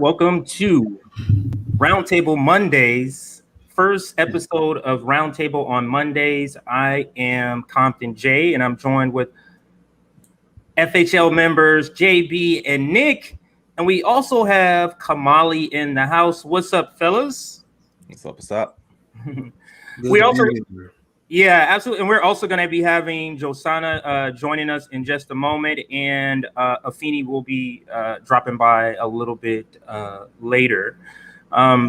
Welcome to Roundtable Mondays, first episode of Roundtable on Mondays. I am Compton J, and I'm joined with FHL members JB and Nick, and we also have Kamali in the house. What's up, fellas? What's up? What's up? We also, yeah, absolutely, and we're also going to be having Josana joining us in just a moment, and Afeni will be dropping by a little bit later.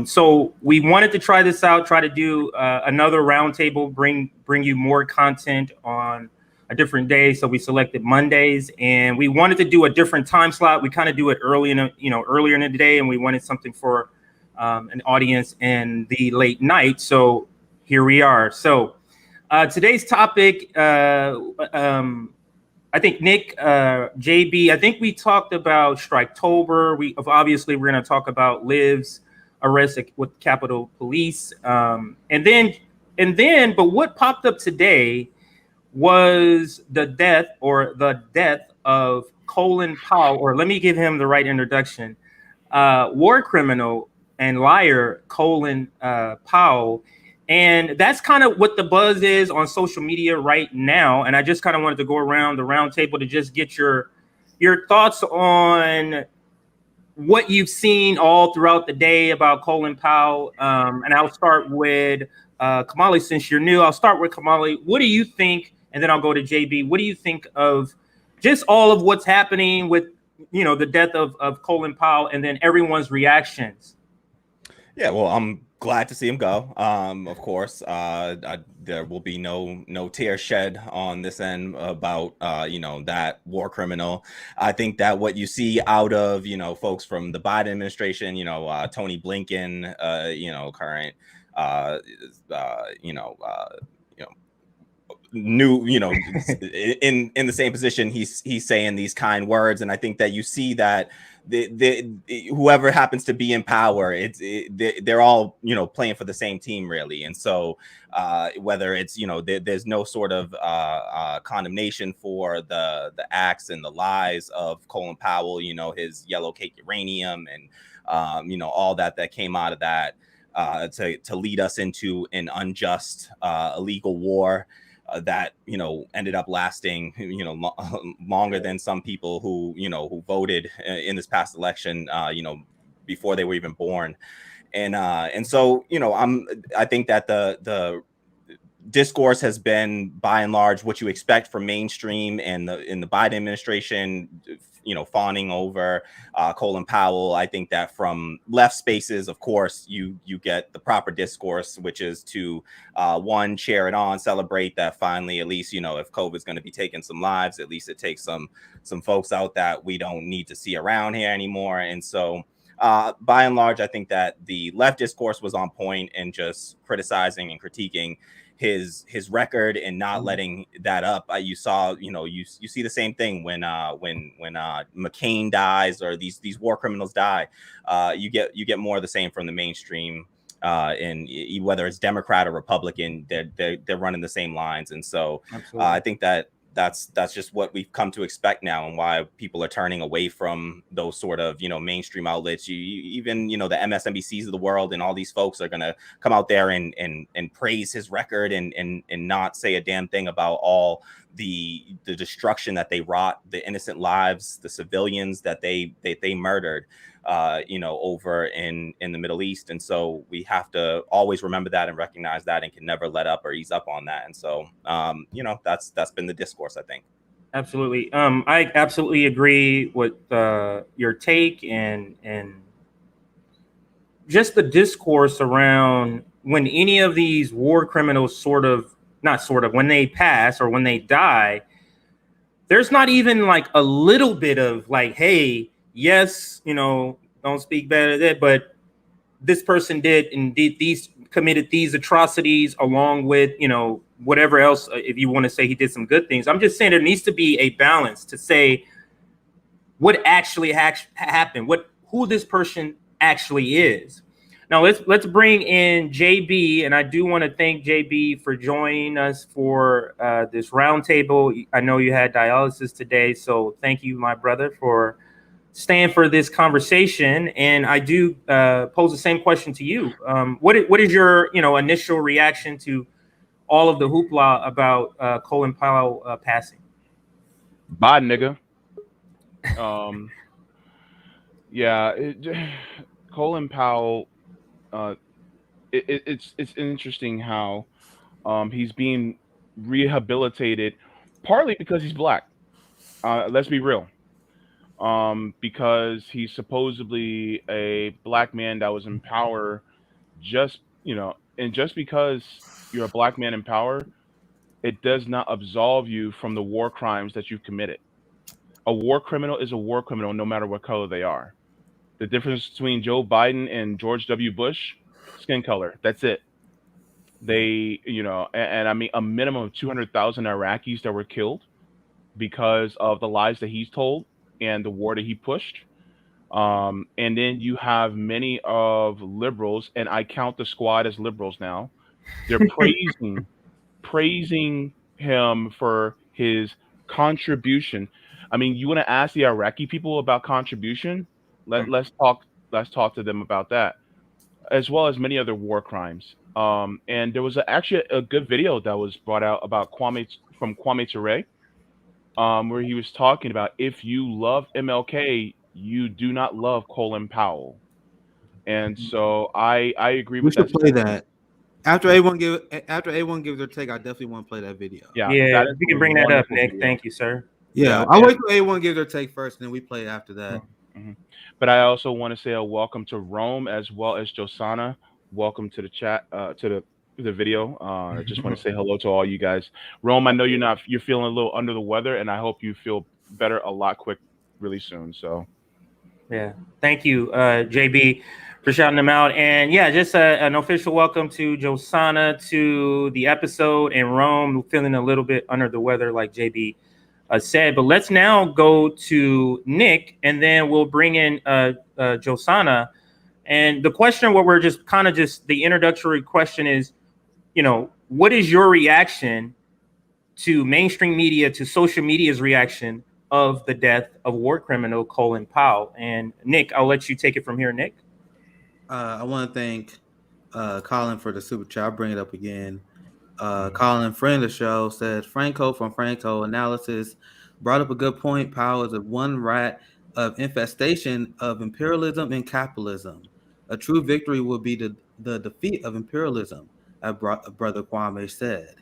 So we wanted to try this out, try to do another roundtable, bring you more content on a different day. So we selected Mondays, and we wanted to do a different time slot. We kind of do it earlier in the day, and we wanted something for an audience in the late night. So here we are. So today's topic, I think Nick, JB, I think we talked about Striketober. We're going to talk about Liv's arrest with Capitol Police, and then, but what popped up today was the death of Colin Powell, or let me give him the right introduction, war criminal and liar Colin Powell. And that's kind of what the buzz is on social media right now. And I just kind of wanted to go around the round table to just get your thoughts on what you've seen all throughout the day about Colin Powell. And I'll start with Kamali, since you're new. I'll start with Kamali. What do you think? And then I'll go to JB. What do you think of just all of what's happening with, the death of Colin Powell and then everyone's reactions? Yeah, well, I'm glad to see him go. Of course, there will be no tear shed on this end about that war criminal. I think that what you see out of folks from the Biden administration, Tony Blinken, current, new, in the same position, he's saying these kind words, and I think that you see that whoever happens to be in power, they're all playing for the same team, really. And so whether it's there's no sort of condemnation for the acts and the lies of Colin Powell, his yellow cake uranium and all that came out of that to lead us into an unjust illegal war that ended up lasting longer than some people who voted in this past election before they were even born. And so I think that the discourse has been by and large what you expect from mainstream and in the Biden administration, fawning over Colin Powell. I think that from left spaces, of course, you get the proper discourse, which is to one, cheer it on, celebrate that finally, at least, if COVID's going to be taking some lives, at least it takes some folks out that we don't need to see around here anymore. And so by and large, I think that the left discourse was on point and just criticizing and critiquing his record and not letting that up. You saw, you see the same thing when McCain dies or these war criminals die. You get more of the same from the mainstream, and whether it's Democrat or Republican, they're running the same lines. And so I think that that's just what we've come to expect now, and why people are turning away from those sort of mainstream outlets. Even the MSNBCs of the world and all these folks are going to come out there and praise his record and not say a damn thing about all the destruction that they wrought, the innocent lives, the civilians that they murdered over in the Middle East. And so we have to always remember that and recognize that, and can never let up or ease up on that. And so that's been the discourse, I think. Absolutely. I absolutely agree with your take and just the discourse around when any of these war criminals when they pass or when they die, there's not even like a little bit of like, hey, yes, don't speak bad of that, but this person did indeed committed these atrocities along with, whatever else, if you want to say he did some good things. I'm just saying there needs to be a balance to say what actually happened, who this person actually is. Now let's bring in JB, and I do want to thank JB for joining us for this roundtable. I know you had dialysis today, so thank you, my brother, for stand for this conversation, and I do pose the same question to you. What is your initial reaction to all of the hoopla about Colin Powell passing? Bye, nigga. Yeah, Colin Powell. It's interesting how he's being rehabilitated, partly because he's black. Let's be real. Because he's supposedly a black man that was in power, and just because you're a black man in power, it does not absolve you from the war crimes that you've committed. A war criminal is a war criminal no matter what color they are. The difference between Joe Biden and George W. Bush, skin color. That's it. And I mean, a minimum of 200,000 Iraqis that were killed because of the lies that he's told and the war that he pushed. And then you have many of liberals, and I count the squad as liberals now. They're praising him for his contribution. I mean, you want to ask the Iraqi people about contribution? Let's talk to them about that, as well as many other war crimes. And there was actually a good video that was brought out about Kwame Ture, where he was talking about, if you love MLK, you do not love Colin Powell. And so I agree with that. We should play that. After A1 gives their take, I definitely want to play that video. Yeah, you can bring that up, Nick. Video. Thank you, sir. Yeah, I'll wait till A1 gives their take first, and then we play it after that. Mm-hmm. But I also want to say a welcome to Rome as well as Josana. Welcome to the chat, to the video. I just want to say hello to all you guys. Rome, I know you're feeling a little under the weather, and I hope you feel better a lot really soon. So, yeah, thank you, JB, for shouting them out. And yeah, just an official welcome to Josana to the episode, and Rome, feeling a little bit under the weather, like JB said. But let's now go to Nick, and then we'll bring in Josana. And the question, what we're just the introductory question is, what is your reaction to mainstream media, to social media's reaction of the death of war criminal Colin Powell? And Nick, I'll let you take it from here, Nick. I want to thank Colin for the super chat. I'll bring it up again. Colin, friend of the show, said Franco from Franco Analysis brought up a good point. Powell is one rat of infestation of imperialism and capitalism. A true victory will be the defeat of imperialism, as Brother Kwame said.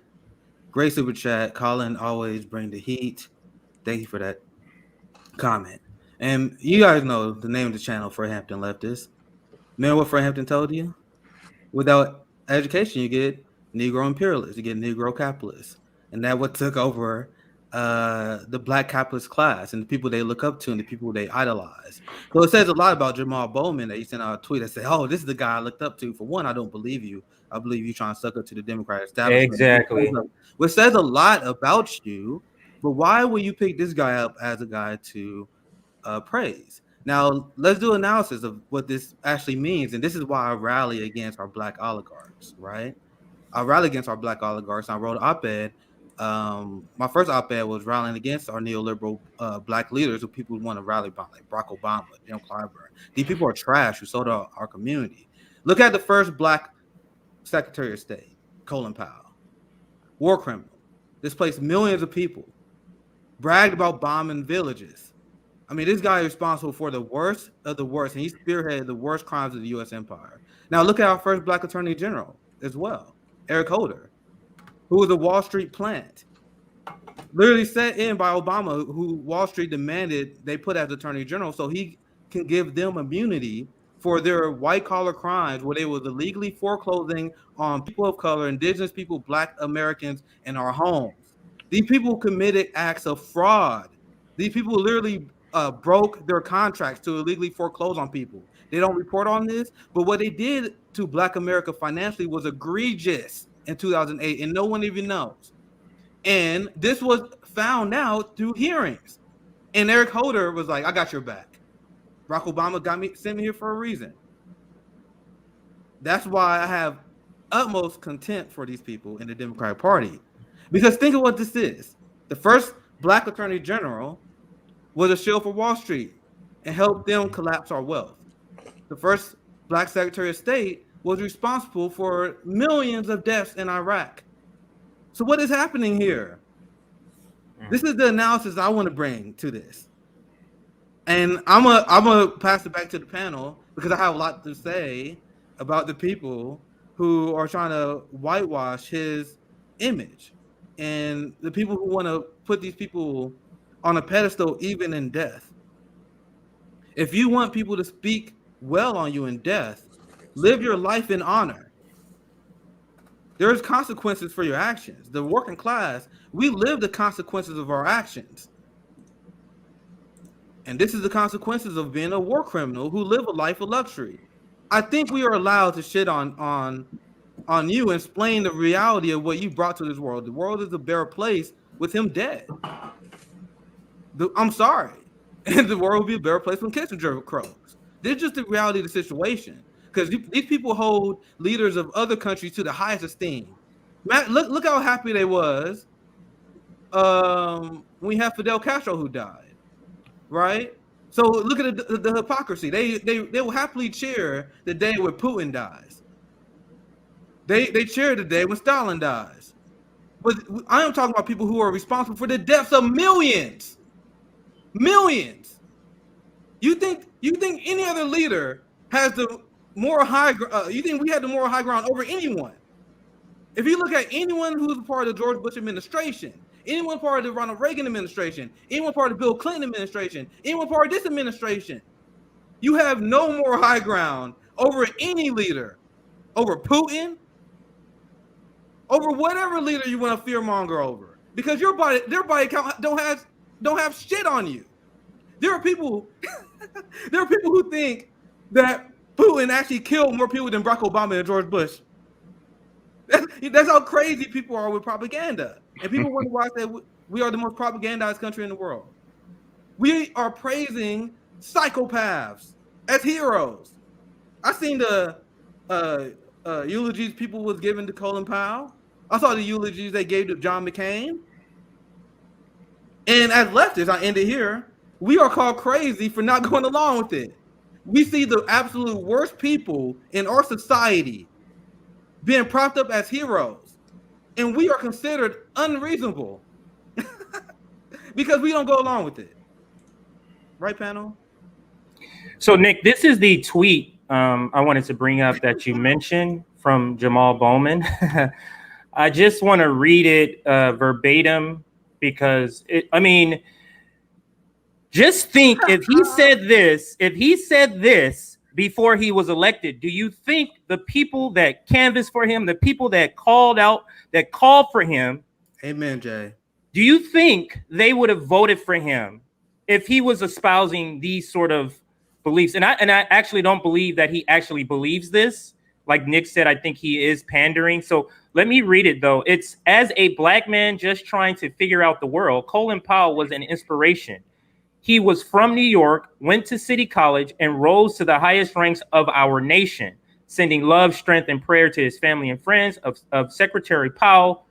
Great super chat. Colin always bring the heat. Thank you for that comment. And you guys know the name of the channel, Fred Hampton Leftist. Remember what Fred Hampton told you? Without education, you get Negro imperialists, you get Negro capitalists. And that what took over the black capitalist class and the people they look up to and the people they idolize. So it says a lot about Jamal Bowman that he sent out a tweet that said, oh, this is the guy I looked up to. For one, I don't believe you. I believe you trying to suck up to the Democratic establishment. Exactly. Which says a lot about you, but why would you pick this guy up as a guy to praise? Now, let's do analysis of what this actually means. And this is why I rally against our black oligarchs, right? I rally against our black oligarchs. I wrote an op-ed. My first op-ed was rallying against our neoliberal black leaders who people want to rally about, like Barack Obama, Jim Clyburn. These people are trash who sold out our community. Look at the first black Secretary of State, Colin Powell. War criminal. Displaced millions of people. Bragged about bombing villages. I mean, this guy is responsible for the worst of the worst, and he spearheaded the worst crimes of the U.S. empire. Now, look at our first black attorney general as well, Eric Holder, who was a Wall Street plant, literally set in by Obama, who Wall Street demanded they put as attorney general so he can give them immunity for their white-collar crimes where they was illegally foreclosing on people of color, indigenous people, black Americans in our homes. These people committed acts of fraud. These people literally broke their contracts to illegally foreclose on people. They don't report on this, but what they did to Black America financially was egregious in 2008, and no one even knows. And this was found out through hearings. And Eric Holder was like, I got your back. Barack Obama sent me here for a reason. That's why I have utmost contempt for these people in the Democratic Party. Because think of what this is. The first black attorney general was a shield for Wall Street. and helped them collapse our wealth. The first Black Secretary of State was responsible for millions of deaths in Iraq. So what is happening here? This is the analysis I want to bring to this. And I'm gonna pass it back to the panel because I have a lot to say about the people who are trying to whitewash his image and the people who want to put these people on a pedestal even in death. If you want people to speak well on you in death, live your life in honor. There's consequences for your actions. The working class, we live the consequences of our actions. And this is the consequences of being a war criminal who live a life of luxury. I think we are allowed to shit on you and explain the reality of what you brought to this world. The world is a better place with him dead. I'm sorry. And the world will be a better place when Kissinger croaks. This is just the reality of the situation. Because these people hold leaders of other countries to the highest esteem. Matt, look how happy they was when we had Fidel Castro who died, right? So look at the hypocrisy. They will happily cheer the day when Putin dies. They cheer the day when Stalin dies. But I am talking about people who are responsible for the deaths of millions. Millions. You think any other leader has the moral high? You think we had the moral high ground over anyone? If you look at anyone who's a part of the George Bush administration, anyone part of the Ronald Reagan administration, anyone part of the Bill Clinton administration, anyone part of this administration, you have no moral high ground over any leader, over Putin, over whatever leader you want to fearmonger over, because their body count don't have shit on you. There are people who think that Putin actually killed more people than Barack Obama and George Bush. That's how crazy people are with propaganda. And people wonder why I say we are the most propagandized country in the world. We are praising psychopaths as heroes. I seen the eulogies people was giving to Colin Powell. I saw the eulogies they gave to John McCain. And as leftists, I end it here, we are called crazy for not going along with it. We see the absolute worst people in our society being propped up as heroes, and we are considered unreasonable because we don't go along with it. Right, panel? So, Nick, this is the tweet I wanted to bring up that you mentioned from Jamal Bowman. I just want to read it verbatim because just think if he said this before he was elected, do you think the people that canvassed for him, the people that called for him, amen, Jay, do you think they would have voted for him if he was espousing these sort of beliefs? And I actually don't believe that he actually believes this. Like Nick said, I think he is pandering. So let me read it, though. It's, as a Black man just trying to figure out the world, Colin Powell was an inspiration. He was from New York, went to City College, and rose to the highest ranks of our nation, sending love, strength, and prayer to his family and friends of Secretary Powell.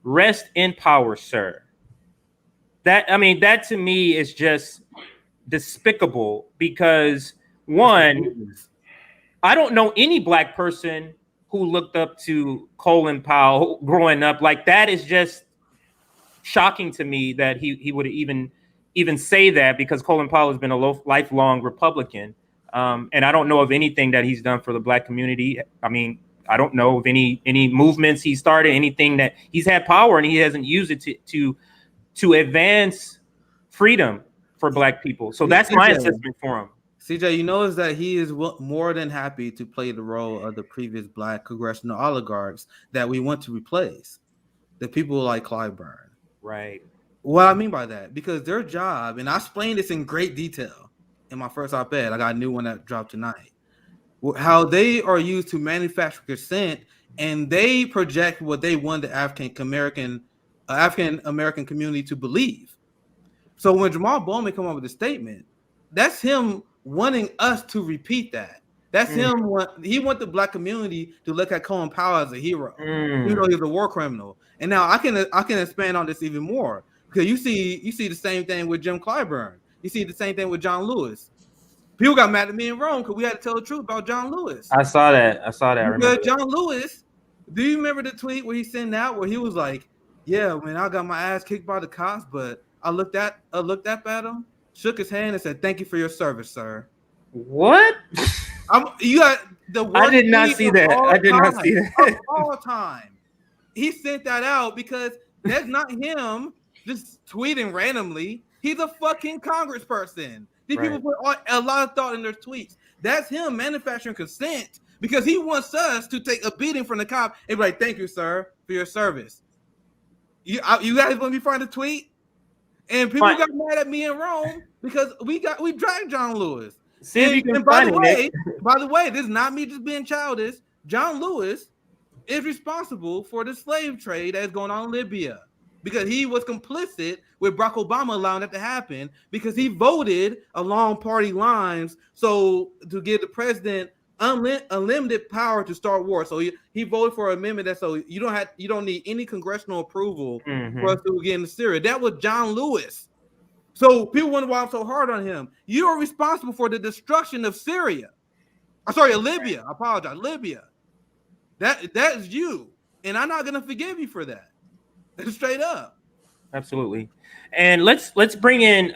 Rest in power, sir. That to me is just despicable because, one, I don't know any Black person who looked up to Colin Powell growing up. Like, that is just shocking to me that he would even say that, because Colin Powell has been a lifelong Republican. And I don't know of anything that he's done for the Black community. I mean, I don't know of any movements he started, anything that he's had power and he hasn't used it to advance freedom for Black people. So that's my assessment for him. CJ, you notice that he is more than happy to play the role of the previous Black congressional oligarchs that we want to replace, the people like Clyburn. Right. What I mean by that, because their job, and I explained this in great detail in my first op-ed, I got a new one that dropped tonight, how they are used to manufacture consent, and they project what they want the African American community to believe. So when Jamal Bowman come up with a statement, that's him wanting us to repeat that. That's him. He want the Black community to look at Colin Powell as a hero, even though he's a war criminal. And now I can expand on this even more, because you see the same thing with Jim Clyburn. You see the same thing with John Lewis. People got mad at me in Rome because we had to tell the truth about John Lewis. I saw that. I remember John Lewis. Do you remember the tweet where he sent out where he was like, "Yeah, man, I got my ass kicked by the cops, but I looked up at him, shook his hand, and said, 'Thank you for your service, sir.'" What? You got the worst I did not tweet see of that. all I did not time, see that. of all time. He sent that out because that's not him just tweeting randomly. He's a fucking congressperson. These people put a lot of thought in their tweets. That's him manufacturing consent because he wants us to take a beating from the cop and be like, "Thank you, sir, for your service." You guys want me to find a tweet? And people got mad at me in Rome because we dragged John Lewis. See if you can find it. By the way, this is not me just being childish. John Lewis is responsible for the slave trade that is going on in Libya because he was complicit with Barack Obama allowing that to happen because he voted along party lines so to give the president unlimited power to start war. So he voted for an amendment that so you don't need any congressional approval for us to get into Syria. That was John Lewis. So people wonder why I'm so hard on him. You are responsible for the destruction of Syria. I'm sorry, Libya. I apologize, Libya. That is you, and I'm not gonna forgive you for that. Straight up. Absolutely. And let's bring in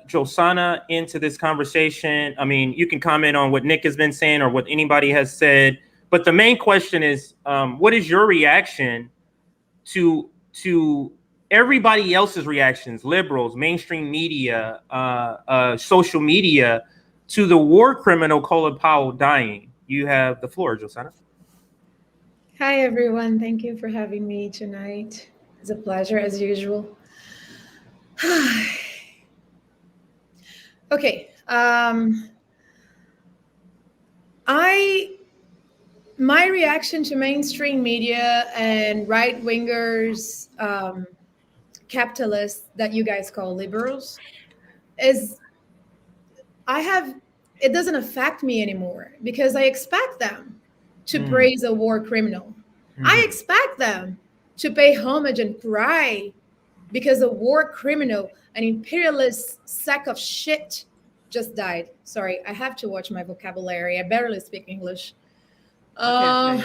Josana into this conversation. I mean, you can comment on what Nick has been saying or what anybody has said, but the main question is, what is your reaction to everybody else's reactions, liberals, mainstream media, social media, to the war criminal Colin Powell dying? You have the floor, Josana. Hi, everyone. Thank you for having me tonight. It's a pleasure, as usual. Okay. My reaction to mainstream media and right-wingers, capitalists that you guys call liberals, is it doesn't affect me anymore because I expect them to praise a war criminal. I expect them to pay homage and cry because a war criminal, an imperialist sack of shit, just died. Sorry, I have to watch my vocabulary. I barely speak English. Yeah,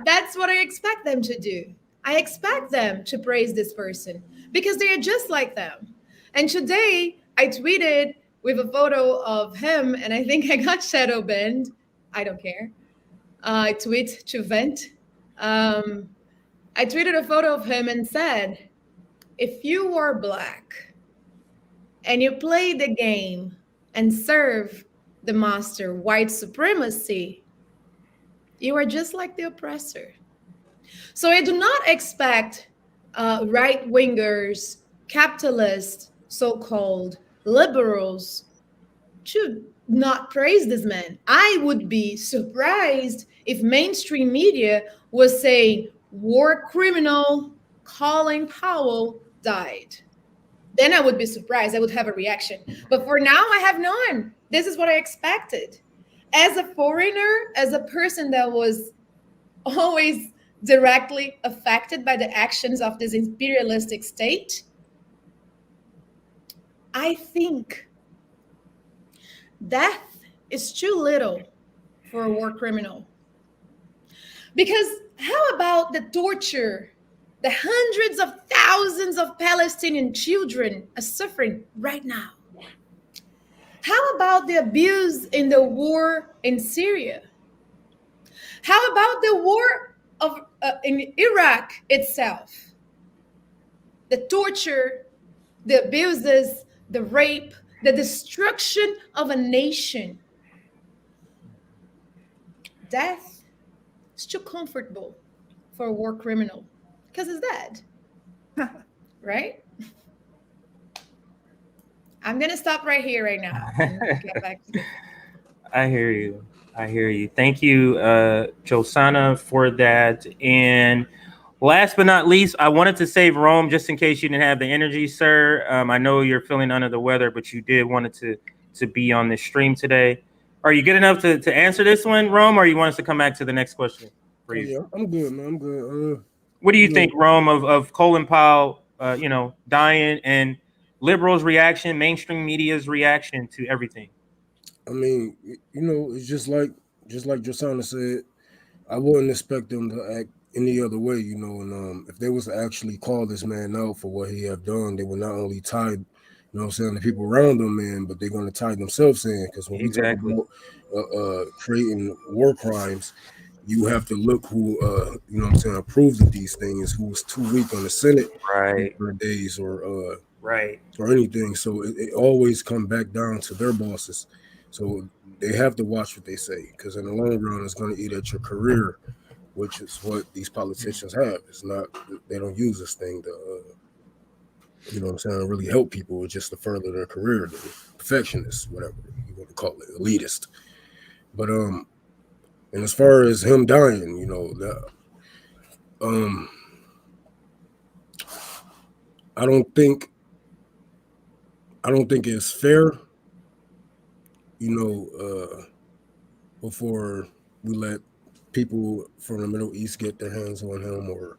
that's what I expect them to do. I expect them to praise this person because they are just like them. And today I tweeted with a photo of him, and I think I got shadow banned. I don't care. I tweet to vent. I tweeted a photo of him and said, if you are Black and you play the game and serve the master white supremacy, you are just like the oppressor. So I do not expect right-wingers, capitalists, so-called liberals to not praise this man. I would be surprised if mainstream media was saying war criminal Colin Powell died. Then I would be surprised. I would have a reaction. But for now, I have none. This is what I expected. As a foreigner, as a person that was always directly affected by the actions of this imperialistic state, I think death is too little for a war criminal. Because how about the torture, the hundreds of thousands of Palestinian children are suffering right now? How about the abuse in the war in Syria? How about the war in Iraq itself? The torture, the abuses, the rape, the destruction of a nation. Death is too comfortable for a war criminal because it's dead, right? I'm going to stop right here right now. And get back to I hear you. Thank you, Josana, for that. And last but not least, I wanted to save Rome just in case you didn't have the energy, sir. I know you're feeling under the weather, but you did want it to be on this stream today. Are you good enough to answer this one, Rome, or you want us to come back to the next question for you? Yeah, I'm good, man. I'm good. What do you think, Rome, of Colin Powell, dying? And liberals' reaction, mainstream media's reaction to everything? I mean, it's just like Josana said. I wouldn't expect them to act any other way, and if they was to actually call this man out for what he have done, they would not only tie, the people around them in, but they're going to tie themselves in. Because when we talk about creating war crimes, you have to look who, approved of these things, who was too weak on the Senate for days or anything. So it always come back down to their bosses. So they have to watch what they say, because in the long run, it's going to eat at your career, which is what these politicians have. It's not, they don't use this thing to, really help people. It's just to further their career, the perfectionists, whatever you want to call it, elitist. But and as far as him dying, I don't think it's fair. Before we let people from the Middle East get their hands on him or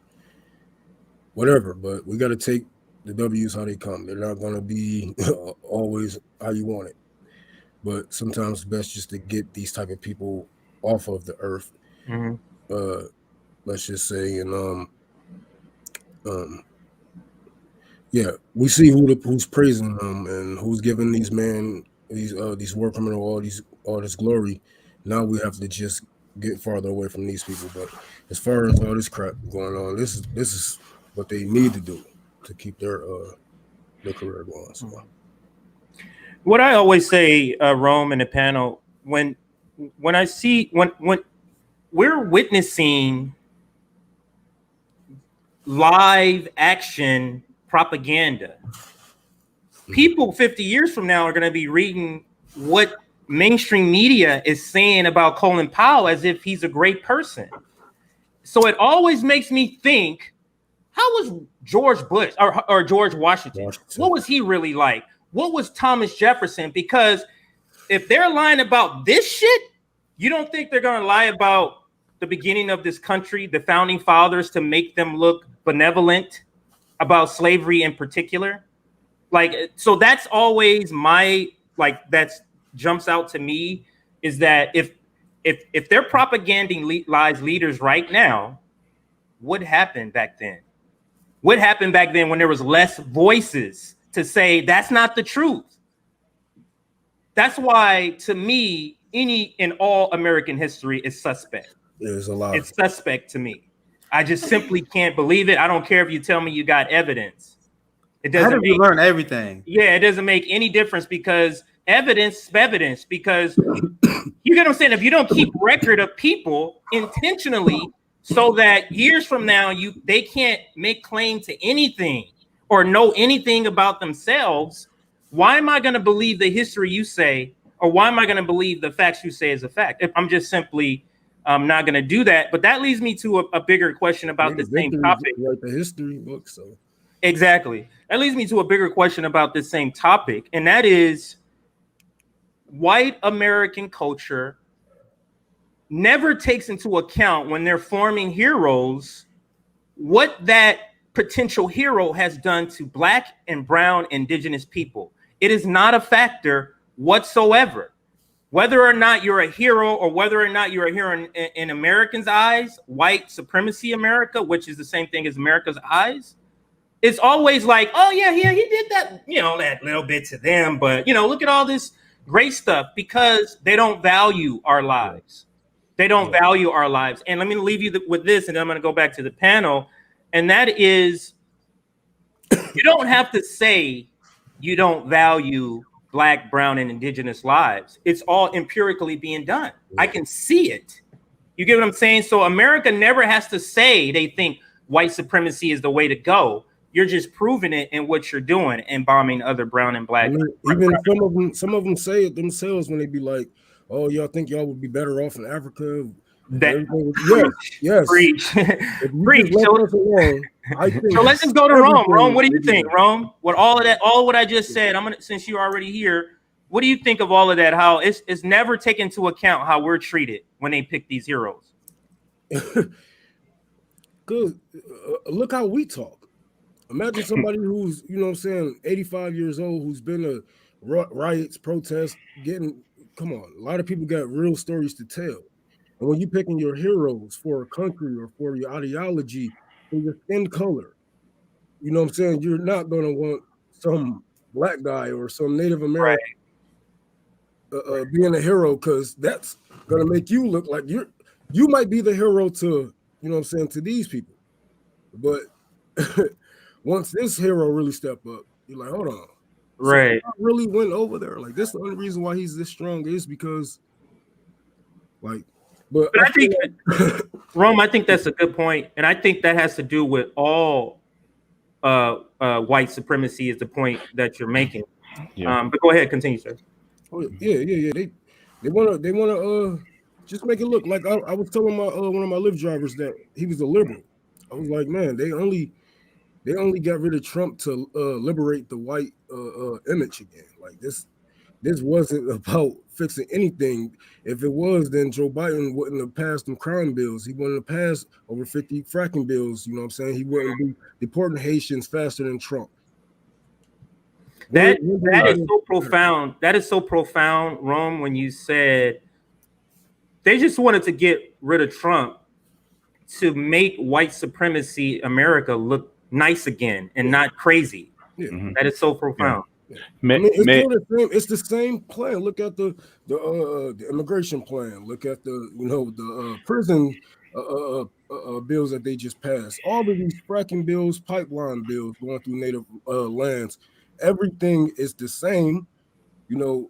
whatever, but we got to take the W's how they come. They're not going to be always how you want it, but sometimes it's best just to get these type of people off of the earth. Let's just say, and we see who's praising them and who's giving these men these war criminal all this glory. Now we have to just get farther away from these people. But as far as all this crap going on, this is what they need to do to keep their career going. So. What I always say, Rome and the panel, when I see when we're witnessing live action propaganda, people 50 years from now are going to be reading what mainstream media is saying about Colin Powell as if he's a great person. So it always makes me think, how was George Bush or George Washington? What was he really like? What was Thomas Jefferson? Because if they're lying about this shit, you don't think they're going to lie about the beginning of this country, the founding fathers, to make them look benevolent about slavery in particular? So that's always that jumps out to me, is that if they're propaganding lies leaders right now, what happened back then? What happened back then when there was less voices to say that's not the truth? That's why, to me, any and all American history is suspect. There's a lot. It's suspect to me. I just simply can't believe it. I don't care if you tell me you got evidence. It doesn't learn everything. Yeah, it doesn't make any difference, because evidence is evidence. Because you get what I'm saying? If you don't keep record of people intentionally, so that years from now they can't make claim to anything or know anything about themselves, why am I going to believe the history you say, or why am I going to believe the facts you say is a fact? If I'm just simply not going to do that. But that leads me to a bigger question about the same topic. Like the history book, so. Exactly. That leads me to a bigger question about this same topic, and that is, white American culture never takes into account, when they're forming heroes, what that potential hero has done to Black and brown indigenous people. It is not a factor whatsoever. Whether or not you're a hero, or whether or not you're a hero in Americans' eyes, white supremacy America, which is the same thing as America's eyes, it's always like, oh yeah, he did that, that little bit to them, but look at all this great stuff, because they don't value our lives. They don't value our lives. And let me leave you with this, and then I'm going to go back to the panel. And that is, you don't have to say you don't value Black, brown, and indigenous lives. It's all empirically being done. I can see it. You get what I'm saying? So America never has to say they think white supremacy is the way to go. You're just proving it in what you're doing and bombing other brown and Black. Even some of them say it themselves when they be like, "Oh, y'all think y'all would be better off in Africa?" Yes. Preach. Preach. So let's just go to Rome. Rome, what do you think, Rome? What all of that, all what I just said, since you're already here, what do you think of all of that? How it's never taken into account how we're treated when they pick these heroes. Good. Look how we talk. Imagine somebody who's, you know what I'm saying, 85 years old, who's been to riots, protests, come on. A lot of people got real stories to tell. And when you're picking your heroes for a country or for your ideology, for your skin color, you know what I'm saying, you're not going to want some black guy or some Native American being a hero, because that's going to make you look like you might be the hero to, you know what I'm saying, to these people. But once this hero really step up, you're like, hold on. Right. So really went over there. Like, this the only reason why he's this strong is because, like, but I think, Rome, I think that's a good point. And I think that has to do with all white supremacy is the point that you're making. Yeah. But go ahead, continue, sir. Oh, yeah. They wanna just make it look like I was telling my one of my Lyft drivers that he was a liberal. I was like, man, they only got rid of Trump to liberate the white image again. Like, this wasn't about fixing anything. If it was, then Joe Biden wouldn't have passed them crime bills. He wouldn't have passed over 50 fracking bills. You know what I'm saying? He wouldn't be deporting Haitians faster than Trump. That is so profound. That is so profound, Rome, when you said they just wanted to get rid of Trump to make white supremacy America look nice again and not crazy. Yeah. That is so profound. Yeah. I mean, it's the same plan. Look at the immigration plan. Look at the prison bills that they just passed. All of these fracking bills, pipeline bills going through native lands. Everything is the same. You know,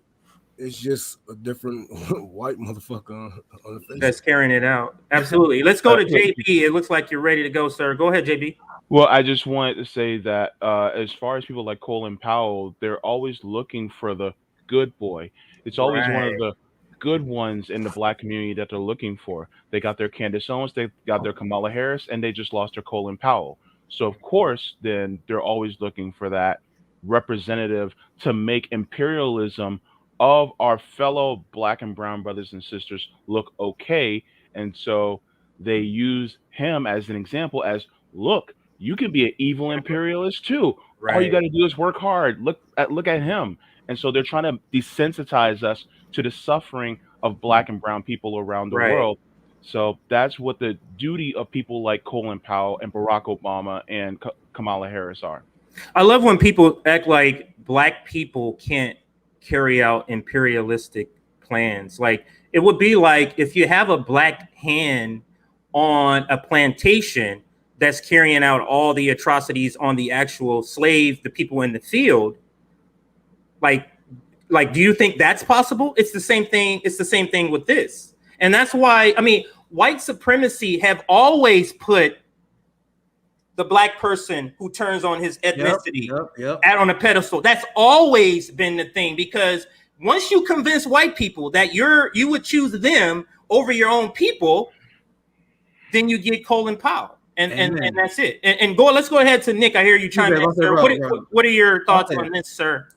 it's just a different white motherfucker on the face. That's carrying it out. Absolutely. Let's go to JB. It looks like you're ready to go, sir. Go ahead, JB. Well, I just wanted to say that as far as people like Colin Powell, they're always looking for the good boy. It's always one of the good ones in the black community that they're looking for. They got their Candace Owens, they got their Kamala Harris, and they just lost their Colin Powell. So, of course, then they're always looking for that representative to make imperialism of our fellow black and brown brothers and sisters look okay. And so they use him as an example as, look, you can be an evil imperialist too. All you got to do is work hard. Look at him. And so they're trying to desensitize us to the suffering of black and brown people around the world. So that's what the duty of people like Colin Powell and Barack Obama and Kamala Harris are. I love when people act like black people can't carry out imperialistic plans. Like, it would be like if you have a black hand on a plantation that's carrying out all the atrocities on the actual slave, the people in the field. Like, do you think that's possible? It's the same thing. It's the same thing with this. And that's why, I mean, white supremacy have always put the black person who turns on his ethnicity out on a pedestal. That's always been the thing, because once you convince white people that you would choose them over your own people, then you get Colin Powell. And that's it. And let's go ahead to Nick. I hear you chiming in, sir. What are your thoughts on this, sir?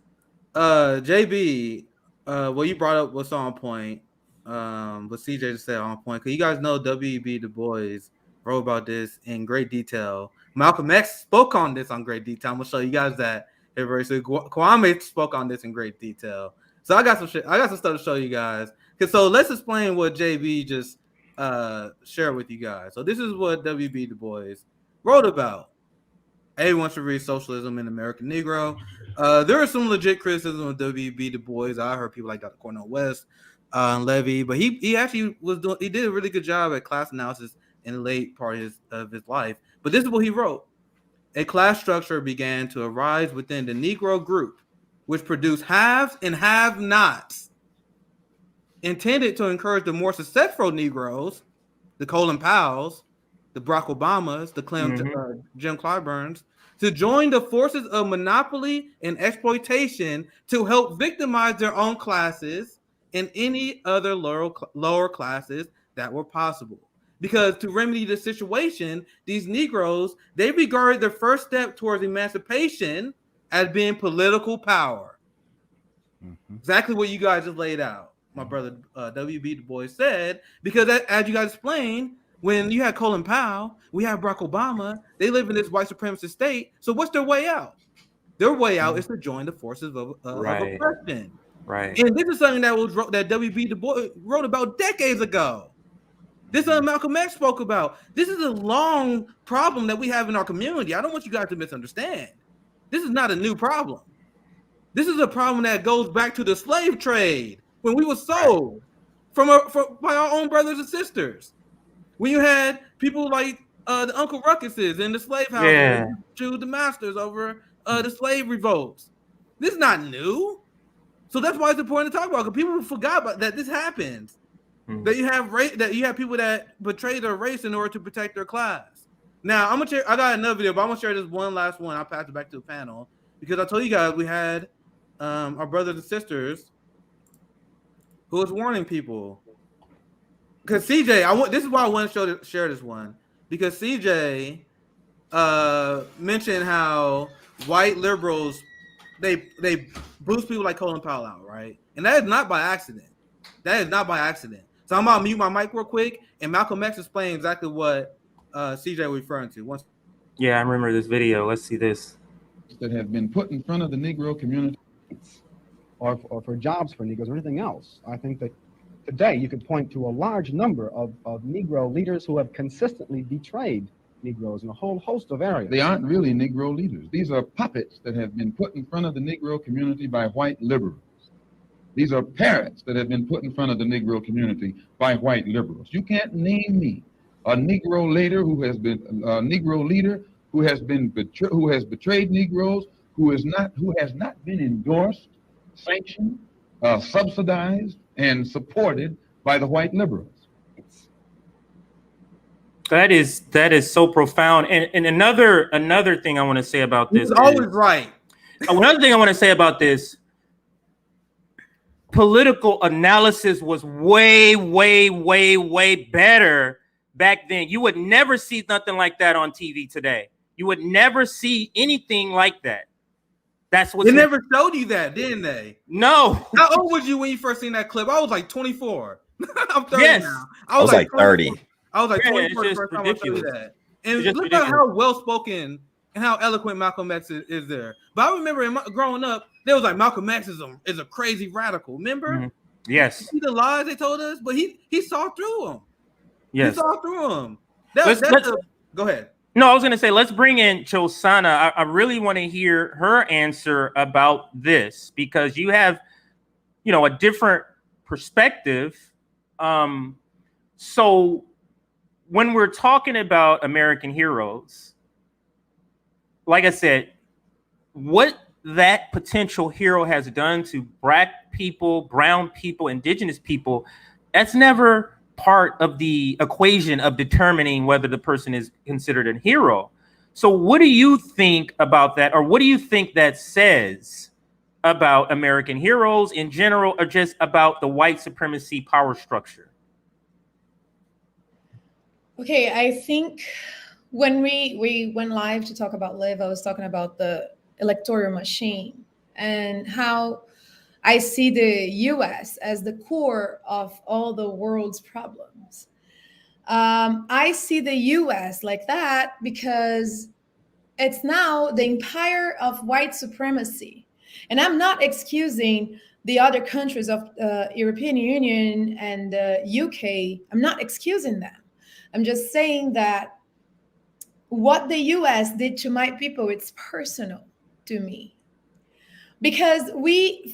JB, well, you brought up what's on point. What CJ just said on point. Because you guys know W.E.B. Du Bois wrote about this in great detail. Malcolm X spoke on this on great detail. I'm gonna show you guys that here very soon. Kwame spoke on this in great detail. So I got some shit. I got some stuff to show you guys. So let's explain what JB just share with you guys. So this is what W.B. Du Bois wrote about. Everyone should read Socialism in American Negro. There is some legit criticism of W.B. Du Bois. I heard people like Dr. Cornel West, Levy, but he actually did a really good job at class analysis in the late part of his life. But this is what he wrote. A class structure began to arise within the Negro group, which produced haves and have-nots, intended to encourage the more successful Negroes, the Colin Powells, the Barack Obamas, the Jim Clyburns, to join the forces of monopoly and exploitation to help victimize their own classes and any other lower classes that were possible. Because to remedy the situation, these Negroes, they regarded their first step towards emancipation as being political power. Exactly what you guys just laid out. My brother W.B. Du Bois said, because as you guys explained, When you had Colin Powell, we have Barack Obama. They live in this white supremacist state. So what's their way out? Their way out is to join the forces of oppression. Right. And this is something that W.B. Du Bois wrote about decades ago. This is something Malcolm X spoke about. This is a long problem that we have in our community. I don't want you guys to misunderstand. This is not a new problem. This is a problem that goes back to the slave trade when we were sold by our own brothers and sisters. When you had people like the Uncle Ruckuses in the slave houses to the masters over the slave revolts. This is not new. So that's why it's important to talk about, because people forgot about that this happens. That you have people that betray their race in order to protect their class. Now I got another video, but I'm gonna share this one last one. I'll pass it back to the panel because I told you guys we had our brothers and sisters who was warning people. Because CJ, this is why I want to share this one, because CJ mentioned how white liberals they boost people like Colin Powell out, right? And that is not by accident. So I'm gonna mute my mic real quick, and Malcolm X explained exactly what CJ was referring to. Yeah, I remember this video. Let's see this. That have been put in front of the Negro community, or for jobs for Negroes or anything else. I think that today you could point to a large number of Negro leaders who have consistently betrayed Negroes in a whole host of areas. They aren't really Negro leaders. These are puppets that have been put in front of the Negro community by white liberals. These are parrots that have been put in front of the Negro community by white liberals. You can't name me a Negro leader who has been betrayed Negroes, who has not been endorsed, sanctioned, subsidized, and supported by the white liberals. That is so profound. And another thing I want to say about this. He's always right. Another thing I want to say about this. Political analysis was way, way, way, way better back then. You would never see nothing like that on TV today. You would never see anything like that. That's what they never showed you that, didn't they? No. How old was you when you first seen that clip? I was like 24. I'm 30 now. I was like 30. I was like 24 the first time I saw that. And look at how well spoken and how eloquent Malcolm X is there. But I remember growing up, there was like Malcolm X is a crazy radical. Remember? Mm-hmm. Yes. You see the lies they told us, but he saw through them. Yes. He saw through them. Go ahead. No, I was going to say, let's bring in Josana. I really want to hear her answer about this, because you have, a different perspective. So when we're talking about American heroes, like I said, what that potential hero has done to Black people, brown people, indigenous people, that's never part of the equation of determining whether the person is considered a hero. So what do you think about that? Or what do you think that says about American heroes in general, or just about the white supremacy power structure? Okay, I think when we went live to talk about Live, I was talking about the electoral machine and how I see the US as the core of all the world's problems. I see the US like that because it's now the empire of white supremacy. And I'm not excusing the other countries of European Union and UK. I'm not excusing them. I'm just saying that what the US did to my people, it's personal to me. Because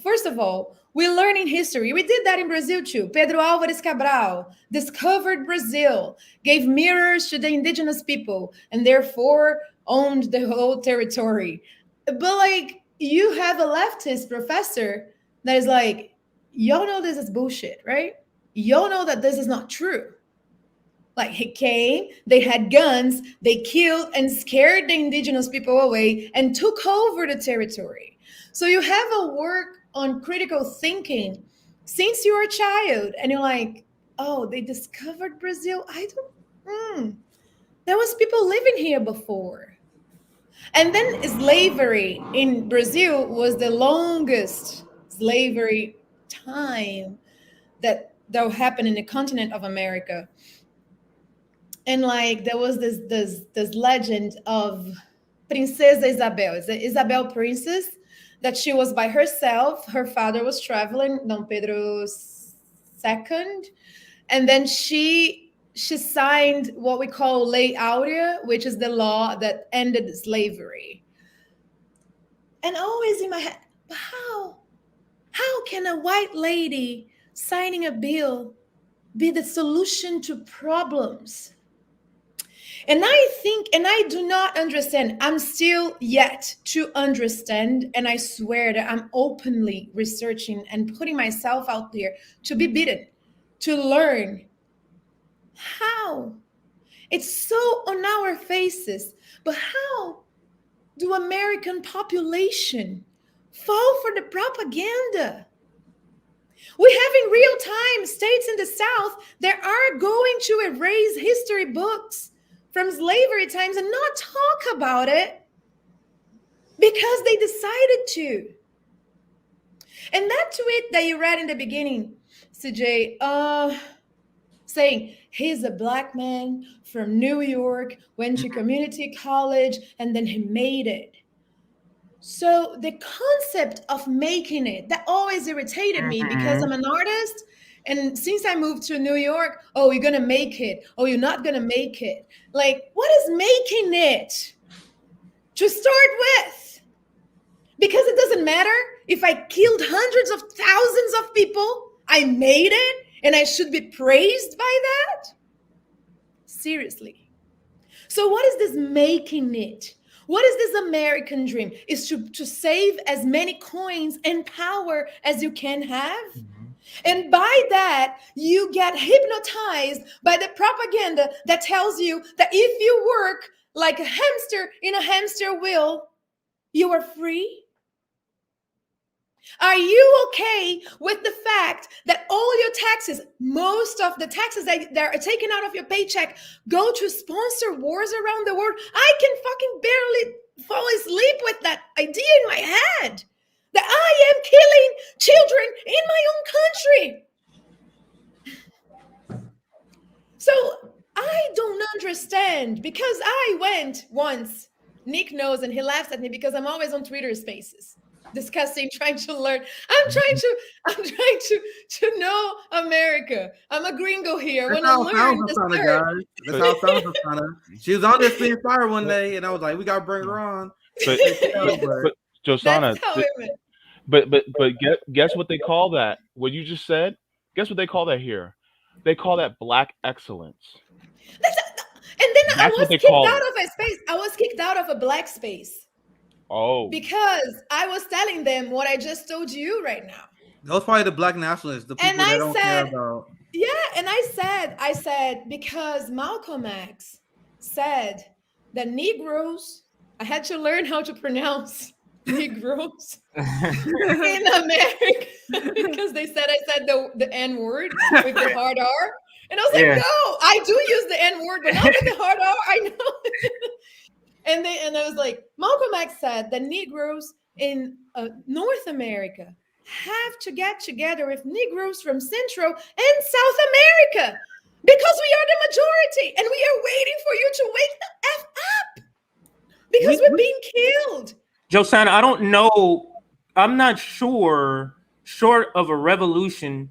first of all, we learn in history. We did that in Brazil too. Pedro Álvares Cabral discovered Brazil, gave mirrors to the indigenous people, and therefore owned the whole territory. But you have a leftist professor that is like, y'all know this is bullshit, right? Y'all know that this is not true. He came, they had guns, they killed and scared the indigenous people away and took over the territory. So you have a work on critical thinking since you were a child, and you're like, oh, they discovered Brazil? There was people living here before. And then slavery in Brazil was the longest slavery time that happened in the continent of America. And like there was this legend of Princesa Isabel, is it Isabel Princess, that she was by herself. Her father was traveling, Dom Pedro II, and then she signed what we call Lei Áurea, which is the law that ended slavery. And always in my head, how can a white lady signing a bill be the solution to problems? And I think, and I do not understand, I'm still yet to understand, and I swear that I'm openly researching and putting myself out there to be bitten, to learn how. It's so on our faces, but how do American population fall for the propaganda? We have in real time states in the South that are going to erase history books from slavery times and not talk about it because they decided to. And that tweet that you read in the beginning, CJ, saying he's a black man from New York, went to community college, and then he made it. So the concept of making it, that always irritated me because I'm an artist. And since I moved to New York, oh, you're going to make it. Oh, you're not going to make it. Like, what is making it to start with? Because it doesn't matter if I killed hundreds of thousands of people, I made it, and I should be praised by that? Seriously. So what is this making it? What is this American dream? Is to save as many coins and power as you can have? And by that, you get hypnotized by the propaganda that tells you that if you work like a hamster in a hamster wheel, you are free. Are you okay with the fact that all your taxes, most of the taxes that are taken out of your paycheck, go to sponsor wars around the world? I can fucking barely fall asleep with that idea in my head that I am killing children in my own country. So I don't understand, because I went once, Nick knows, and he laughs at me because I'm always on Twitter Spaces discussing, trying to learn. I'm trying to know America. I'm a gringo here. That's When I learn guys. That's how it sounds. She was on this being fire one day, and I was like, we gotta bring her on. But Josana, but guess what they call that? What you just said? Guess what they call that here? They call that black excellence. And then I was kicked out of a space. I was kicked out of a black space. Oh. Because I was telling them what I just told you right now. That was probably the black nationalists, the people that don't care about. Yeah, and I said, because Malcolm X said that Negroes, I had to learn how to pronounce Negroes in America because they said I said the N word with the hard R. And I was like, no, I do use the N word, but not with the hard R. I know. And I was like, Malcolm X said that Negroes in North America have to get together with Negroes from Central and South America because we are the majority and we are waiting for you to wake the F up because we're being killed. Josana, I don't know. I'm not sure, short of a revolution,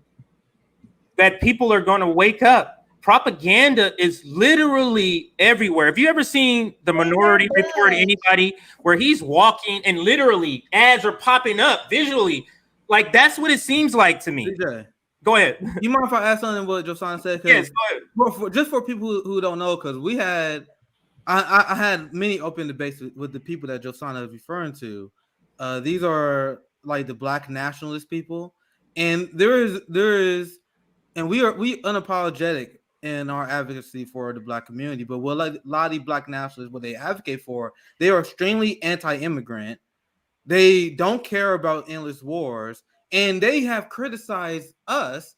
that people are going to wake up. Propaganda is literally everywhere. Have you ever seen the Minority Report, anybody, where he's walking and literally ads are popping up visually? Like, that's what it seems like to me. DJ, go ahead. You mind if I ask something what Josana said? Yes, go ahead. Just for people who don't know, because we had, I had many open debates with the people that Josana is referring to. These are like the black nationalist people. And there is, and we unapologetic in our advocacy for the black community, but what a lot of the black nationalists, what they advocate for, they are extremely anti-immigrant. They don't care about endless wars, and they have criticized us,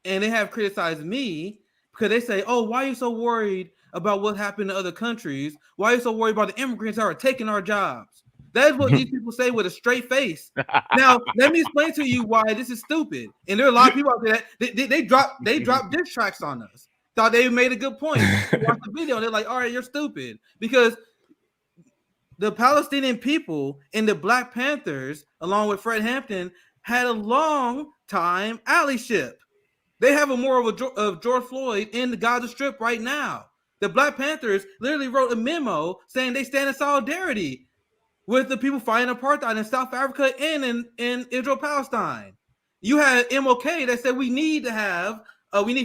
and they have criticized me because they say, "Oh, why are you so worried about what happened in other countries? Why are you so worried about the immigrants that are taking our jobs?" That is what these people say with a straight face. Now, let me explain to you why this is stupid. And there are a lot of people out there that they drop diss tracks on us. thought they made a good point. Watch the video, and they're like, all right, you're stupid. Because the Palestinian people and the Black Panthers, along with Fred Hampton, had a long time allyship. They have a moral of George Floyd in the Gaza Strip right now. The Black Panthers literally wrote a memo saying they stand in solidarity with the people fighting apartheid in South Africa and in Israel-Palestine. You had MOK that said we need to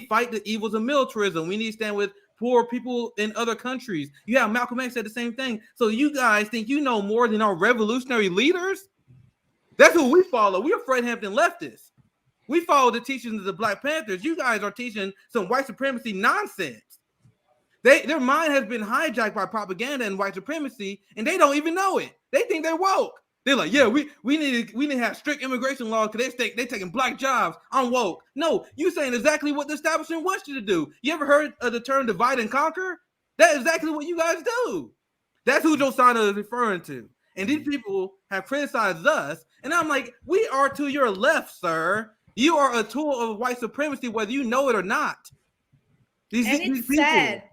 fight the evils of militarism. We need to stand with poor people in other countries. You have Malcolm X said the same thing. So you guys think you know more than our revolutionary leaders? That's who we follow. We are Fred Hampton leftists. We follow the teachings of the Black Panthers. You guys are teaching some white supremacy nonsense. Their mind has been hijacked by propaganda and white supremacy, and they don't even know it. They think they're woke. They're like, yeah, we need to have strict immigration laws because they're taking black jobs. I'm woke. No, you're saying exactly what the establishment wants you to do. You ever heard of the term divide and conquer? That's exactly what you guys do. That's who Josiah is referring to. And these people have criticized us, and I'm like, we are to your left, sir. You are a tool of white supremacy, whether you know it or not. These people. Sad.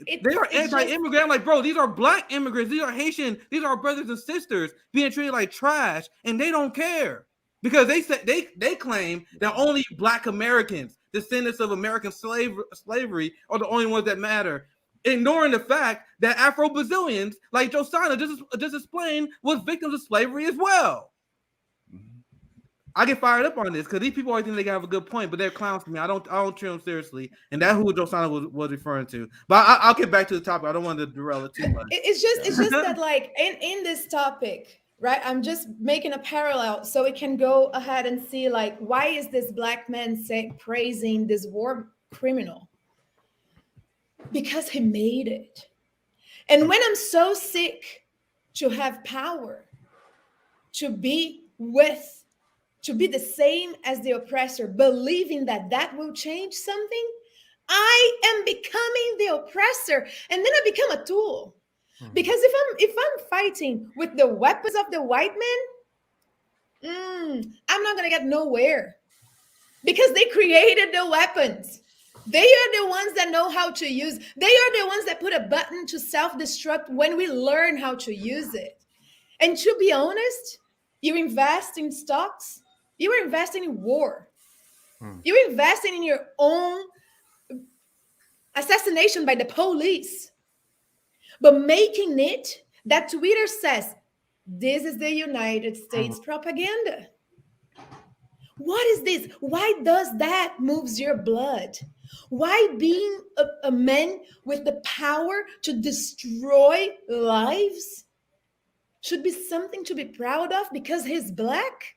They are anti-immigrant. I'm like, bro, these are black immigrants. These are Haitian. These are our brothers and sisters being treated like trash, and they don't care because they claim that only black Americans, descendants of American slavery, are the only ones that matter, ignoring the fact that Afro-Brazilians, like Josiah just explained, was victims of slavery as well. I get fired up on this because these people always think they have a good point, but they're clowns to me. I don't treat them seriously, and that's who Josiah was referring to. But I'll get back to the topic. I don't want to derail it too much. It's just that, like, in this topic, right? I'm just making a parallel so we can go ahead and see, like, why is this black man praising this war criminal? Because he made it. And when I'm so sick to have power, to be the same as the oppressor, believing that will change something, I am becoming the oppressor, and then I become a tool. Because if I'm fighting with the weapons of the white man, I'm not gonna get nowhere, because they created the weapons. They are the ones that know how to use. They are the ones that put a button to self-destruct when we learn how to use it. And to be honest, you invest in stocks. You are investing in war. You're investing in your own assassination by the police. But making it that Twitter says, this is the United States propaganda. What is this? Why does that moves your blood? Why being a man with the power to destroy lives should be something to be proud of because he's black?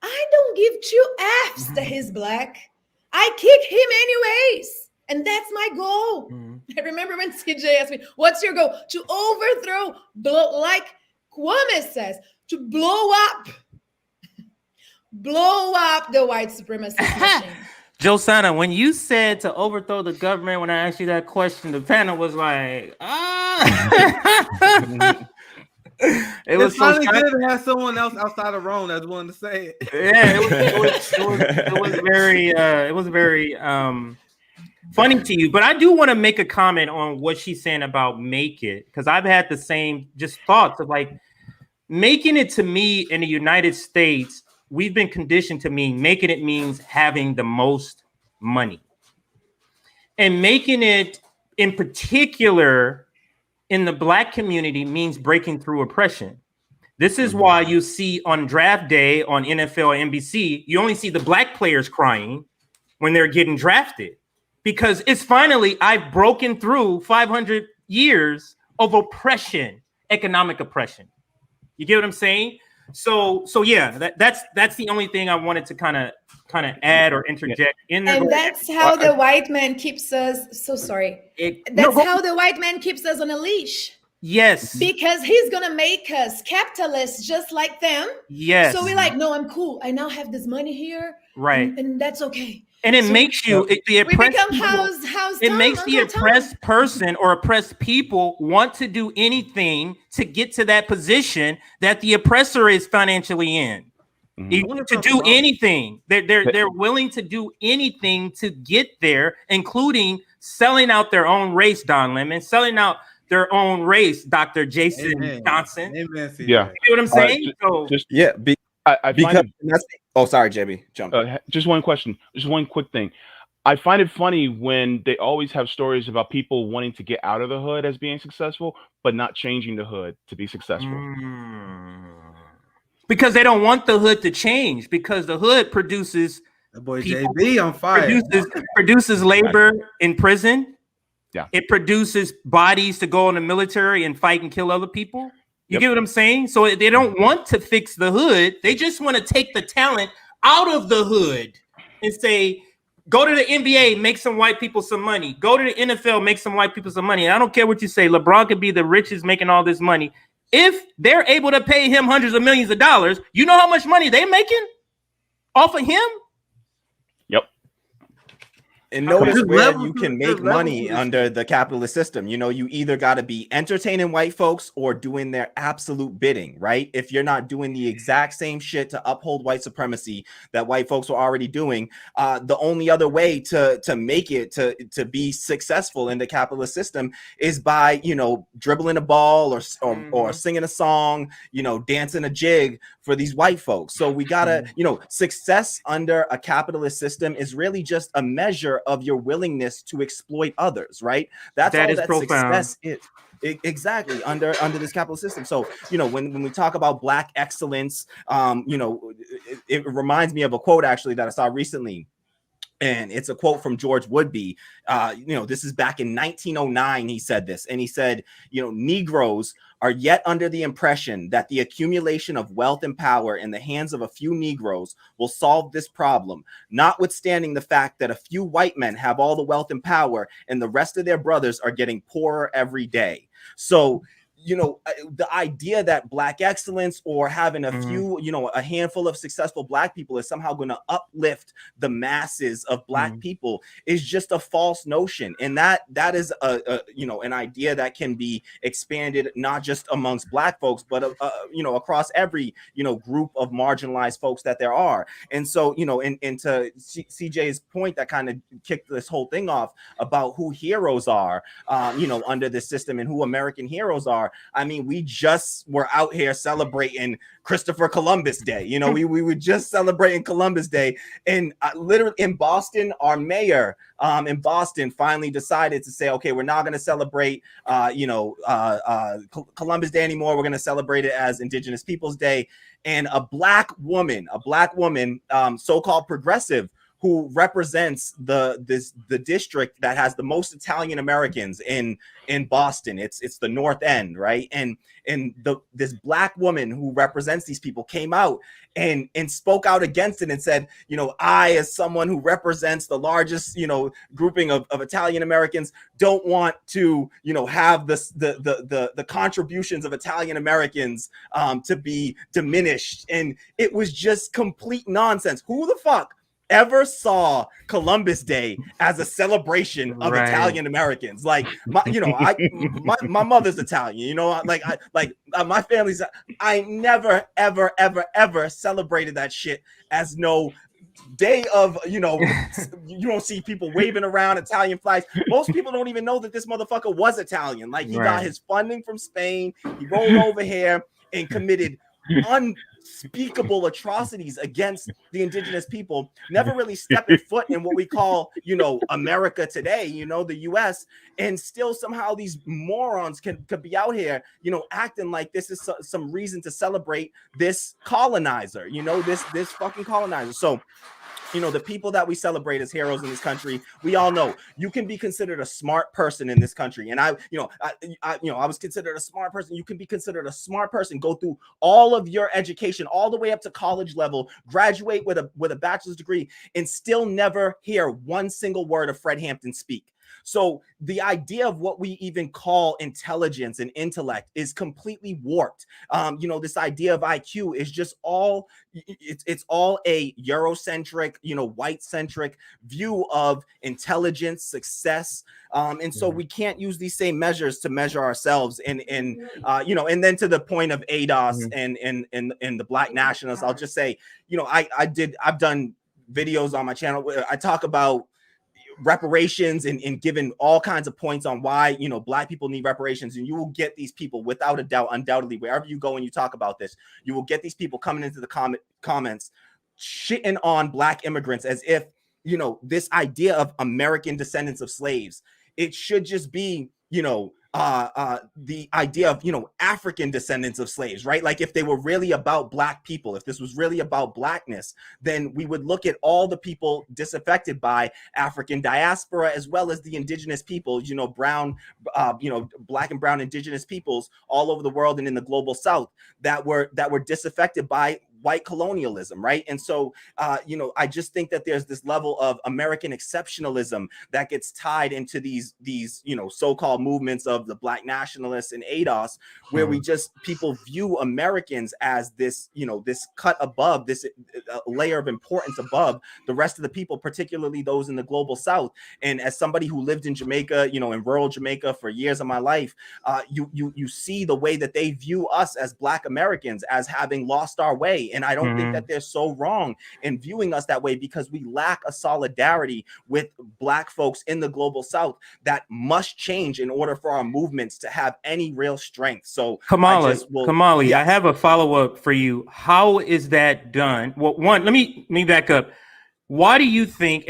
I don't give two F's that he's black. I kick him anyways. And that's my goal. I remember when CJ asked me, what's your goal? To overthrow, like Kwame says, to blow up the white supremacist machine. Josiah, when you said to overthrow the government, when I asked you that question, the panel was like, It was finally so good to have someone else outside of Rome that's willing to say it. Yeah, it was very funny to you. But I do want to make a comment on what she's saying about make it, because I've had the same just thoughts of like making it. To me, in the United States, we've been conditioned to mean making it means having the most money, and making it in particular in the Black community means breaking through oppression. This is why you see on draft day on NFL and NBC, you only see the Black players crying when they're getting drafted, because it's finally, I've broken through 500 years of oppression, economic oppression. You get what I'm saying? So yeah, that's the only thing I wanted to kind of add or interject in there. And that's how the white man keeps us. So sorry. How the white man keeps us on a leash. Yes. Because he's gonna make us capitalists just like them. Yes. So we're like, no, I'm cool. I now have this money here. Right. And that's okay. And it makes you the oppressed. We become it makes the oppressed person or oppressed people want to do anything to get to that position that the oppressor is financially in. To do anything. They're willing to do anything to get there, including selling out their own race, Don Lemon, selling out their own race, Dr. Jason Johnson. Amen, you know what I'm saying? Sorry, JB. Jump. Just one question. Just one quick thing. I find it funny when they always have stories about people wanting to get out of the hood as being successful, but not changing the hood to be successful. Because they don't want the hood to change, because the hood produces the boy people, JB on fire. Produces labor in prison. Yeah. It produces bodies to go in the military and fight and kill other people. You get what I'm saying? So they don't want to fix the hood. They just want to take the talent out of the hood and say, go to the NBA, make some white people some money. Go to the NFL, make some white people some money. And I don't care what you say. LeBron could be the richest making all this money. If they're able to pay him hundreds of millions of dollars, you know how much money they're making off of him? Yep. And notice where you can make money under the capitalist system. You know, you either got to be entertaining white folks or doing their absolute bidding, right? If you're not doing the exact same shit to uphold white supremacy that white folks were already doing, the only other way to make it to be successful in the capitalist system is by, you know, dribbling a ball or singing a song, you know, dancing a jig for these white folks. So we gotta, you know, success under a capitalist system is really just a measure of your willingness to exploit others, right? That's all that success is. Exactly, under this capitalist system. So, you know, when we talk about Black excellence, you know, it reminds me of a quote actually that I saw recently. And it's a quote from George Woodby. You know, this is back in 1909. He said this, and he said, you know, Negroes are yet under the impression that the accumulation of wealth and power in the hands of a few Negroes will solve this problem, notwithstanding the fact that a few white men have all the wealth and power and the rest of their brothers are getting poorer every day. So, you know, the idea that Black excellence or having a few, you know, a handful of successful Black people is somehow going to uplift the masses of Black people is just a false notion. And that is a you know, an idea that can be expanded not just amongst Black folks, but you know, across every, you know, group of marginalized folks that there are. And so, you know, and to CJ's point that kind of kicked this whole thing off about who heroes are, you know, under this system and who American heroes are. I mean, we just were out here celebrating Christopher Columbus Day. You know, we were just celebrating Columbus Day. And literally in Boston, our mayor in Boston finally decided to say, okay, we're not going to celebrate, you know, Columbus Day anymore. We're going to celebrate it as Indigenous Peoples Day. And a black woman, so-called progressive, who represents the district that has the most Italian Americans in Boston. It's the North End, right? And this black woman who represents these people came out and spoke out against it and said, you know, I, as someone who represents the largest, you know, grouping of Italian Americans, don't want to, you know, have the contributions of Italian Americans to be diminished. And it was just complete nonsense. Who the fuck ever saw Columbus Day as a celebration of Italian Americans? Like, my mother's Italian, you know, my family's, I never, ever celebrated that shit as no day of, you know, you don't see people waving around Italian flags. Most people don't even know that this motherfucker was Italian. Like, he got his funding from Spain. He rolled over here and committed unspeakable atrocities against the indigenous people, never really stepping foot in what we call, you know, America today, you know, the US, and still somehow these morons could be out here, you know, acting like this is some reason to celebrate this colonizer, you know, this fucking colonizer. So, you know, the people that we celebrate as heroes in this country, we all know you can be considered a smart person in this country. And I was considered a smart person. You can be considered a smart person, go through all of your education, all the way up to college level, graduate with a bachelor's degree, and still never hear one single word of Fred Hampton speak. So the idea of what we even call intelligence and intellect is completely warped. This idea of IQ is just it's all a Eurocentric, white centric view of intelligence, success. And so we can't use these same measures to measure ourselves. And then to the point of ADOS and the Black nationalists, I'll just say, I've done videos on my channel where I talk about reparations and given all kinds of points on why Black people need reparations, and you will get these people without a doubt, undoubtedly, wherever you go and you talk about this, you will get these people coming into the comments shitting on Black immigrants as if this idea of American descendants of slaves, it should just be the idea of African descendants of slaves, right? Like if they were really about Black people, if this was really about Blackness, then we would look at all the people disaffected by African diaspora, as well as the indigenous peoples, brown, Black and brown indigenous peoples all over the world and in the global South that were disaffected by white colonialism, right? And so, I just think that there's this level of American exceptionalism that gets tied into these so-called movements of the Black nationalists and ADOS, where people view Americans as this, this cut above, this layer of importance above the rest of the people, particularly those in the global South. And as somebody who lived in Jamaica, in rural Jamaica for years of my life, you see the way that they view us as Black Americans as having lost our way. And I don't think that they're so wrong in viewing us that way, because we lack a solidarity with Black folks in the global South that must change in order for our movements to have any real strength. So Kamali, yes. I have a follow-up for you. How is that done? Well, one, let me back up. Why do you think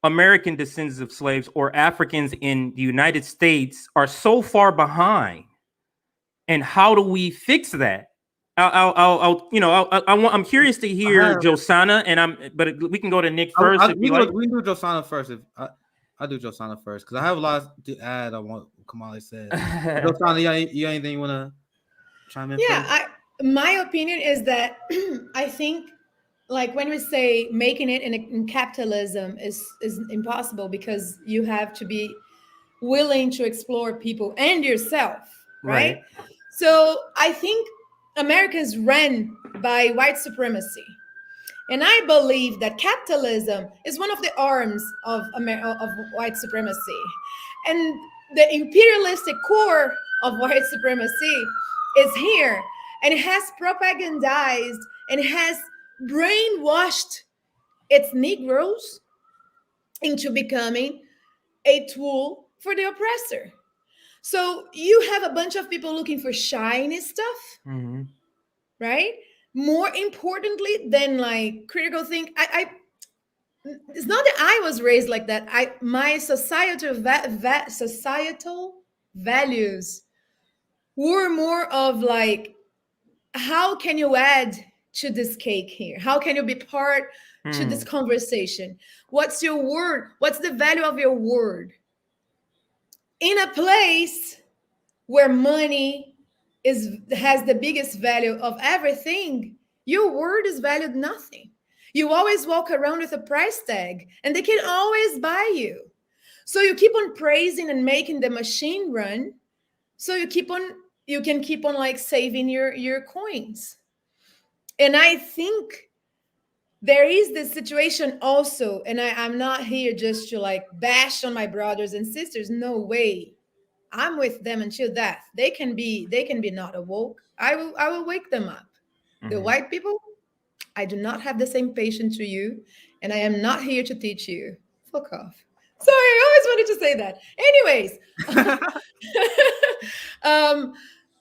American descendants of slaves or Africans in the United States are so far behind? And how do we fix that? I'm curious to hear Josana, but we can go to Nick first. We can do Josana first. I'll do Josana first because I have a lot to add on what Kamali said. Josana, you anything you want to chime in? Yeah, my opinion is that I think, like when we say making it in capitalism is impossible, because you have to be willing to explore people and yourself, right? So I think America is run by white supremacy. And I believe that capitalism is one of the arms of white supremacy. And the imperialistic core of white supremacy is here. And it has propagandized and has brainwashed its Negroes into becoming a tool for the oppressor. So you have a bunch of people looking for shiny stuff, right? More importantly than like critical think. It's not that I was raised like that. My societal values were more of like, how can you add to this cake here? How can you be part to this conversation? What's your word? What's the value of your word? In a place where money has the biggest value of everything, your word is valued nothing. You always walk around with a price tag, and they can always buy you. So you keep on praising and making the machine run, so you can keep on like saving your coins. And I think there is this situation also, and I'm not here just to like bash on my brothers and sisters. No way. I'm with them until death. They can be not awoke. I will wake them up. The white people, I do not have the same patience to you, and I am not here to teach you. Fuck off. Sorry, I always wanted to say that. Anyways,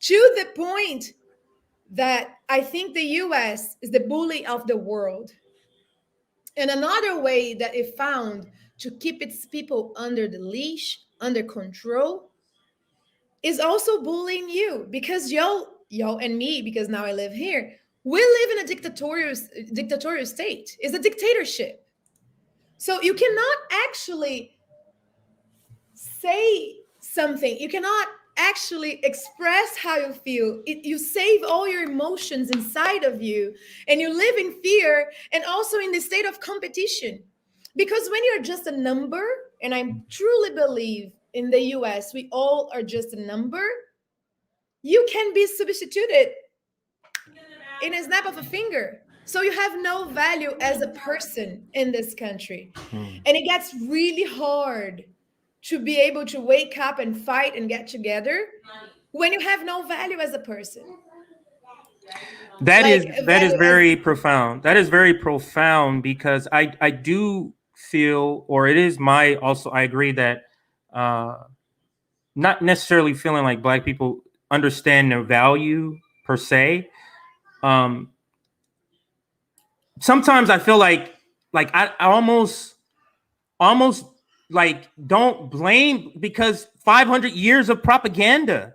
to the point that I think the US is the bully of the world. And another way that it found to keep its people under the leash, under control, is also bullying you, because y'all and me, because now I live here, we live in a dictatorial state. It's a dictatorship. So you cannot actually say something. You cannot actually express how you feel. You save all your emotions inside of you, and you live in fear and also in the state of competition. Because when you're just a number, and I truly believe in the US, we all are just a number, you can be substituted in a snap of a finger. So you have no value as a person in this country. And it gets really hard to be able to wake up and fight and get together when you have no value as a person. That is very profound. That is very profound, because I do feel, or it is my also, I agree that not necessarily feeling like Black people understand their value per se. Sometimes I feel like I almost like don't blame, because 500 years of propaganda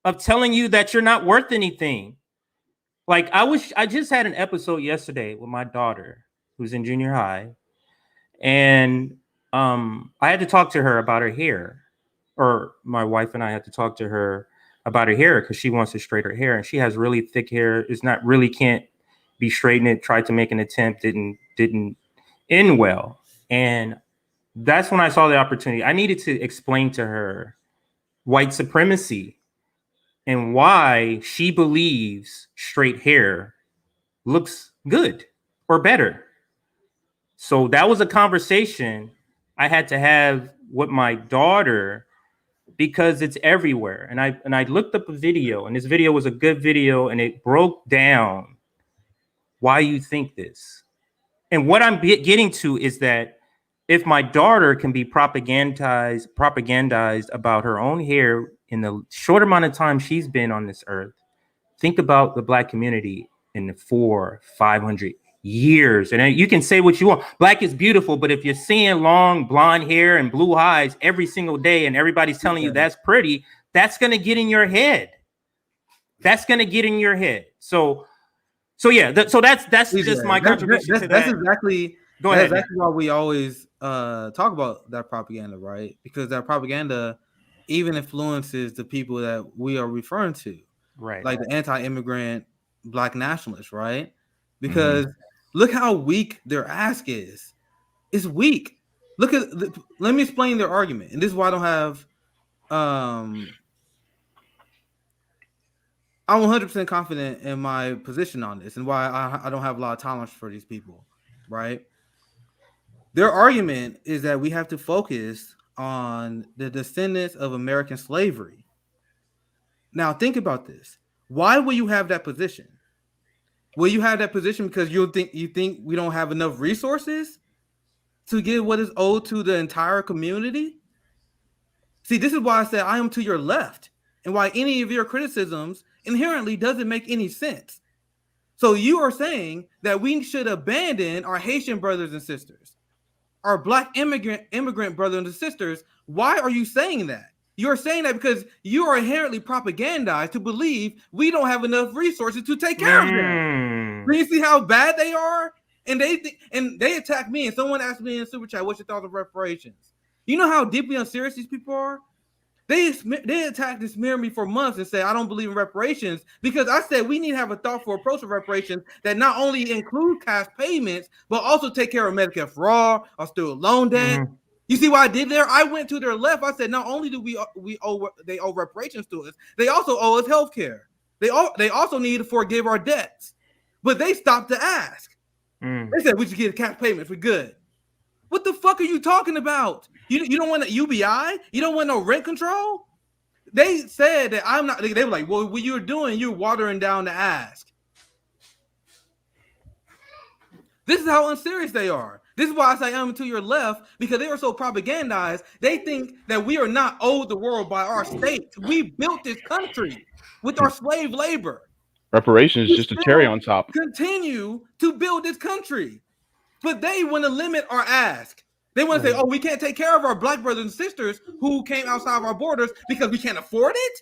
of telling you that you're not worth anything. Like I just had an episode yesterday with my daughter who's in junior high, and I had to talk to her about her hair, or my wife and I had to talk to her about her hair because she wants to straighten her hair, and she has really thick hair. It's not really can't be straightened. It tried to make an attempt, didn't end well, and that's when I saw the opportunity. I needed to explain to her white supremacy and why she believes straight hair looks good or better. So that was a conversation I had to have with my daughter, because it's everywhere. And I looked up a video, and this video was a good video, and it broke down why you think this. And what I'm getting to is that if my daughter can be propagandized about her own hair in the short amount of time she's been on this earth, think about the Black community in the 400-500 years. And you can say what you want. Black is beautiful, but if you're seeing long blonde hair and blue eyes every single day, and everybody's telling you that's pretty, that's going to get in your head. That's going to get in your head. So yeah. So that's just my contribution to that. That's exactly. Go ahead. That's why we always talk about that propaganda, right? Because that propaganda even influences the people that we are referring to, right? Like the anti-immigrant Black nationalists, right? Because look how weak their ask is. It's weak. Look at. Let me explain their argument, and this is why I don't have. I'm 100% confident in my position on this, and why I don't have a lot of tolerance for these people, right? Their argument is that we have to focus on the descendants of American slavery. Now, think about this. Why will you have that position? Will you have that position because you think we don't have enough resources to give what is owed to the entire community? See, this is why I said I am to your left, and why any of your criticisms inherently doesn't make any sense. So you are saying that we should abandon our Haitian brothers and sisters, our Black immigrant brothers and sisters. Why are you saying that? You're saying that because you are inherently propagandized to believe we don't have enough resources to take care of them. Do you see how bad they are? And they attack me. And someone asked me in Super Chat, "What's your thoughts on reparations?" You know how deeply unserious these people are? They attacked and smeared me for months and said I don't believe in reparations because I said we need to have a thoughtful approach to reparations that not only include cash payments but also take care of Medicare for all or student loan debt. You see what I did there? I went to their left. I said not only do they owe reparations to us, they also owe us health care. They also need to forgive our debts, but they stopped to ask. They said we should get cash payments. We're good. What the fuck are you talking about? You don't want a UBI? You don't want no rent control? They said that I'm not. They were like, well, what you're doing, you're watering down the ask. This is how unserious they are. This is why I say I'm to your left, because they are so propagandized. They think that we are not owed the world by our state. We built this country with our slave labor. Reparations is just a cherry on top. Continue to build this country. But they want to limit our ask. They want to say, oh, we can't take care of our Black brothers and sisters who came outside of our borders because we can't afford it?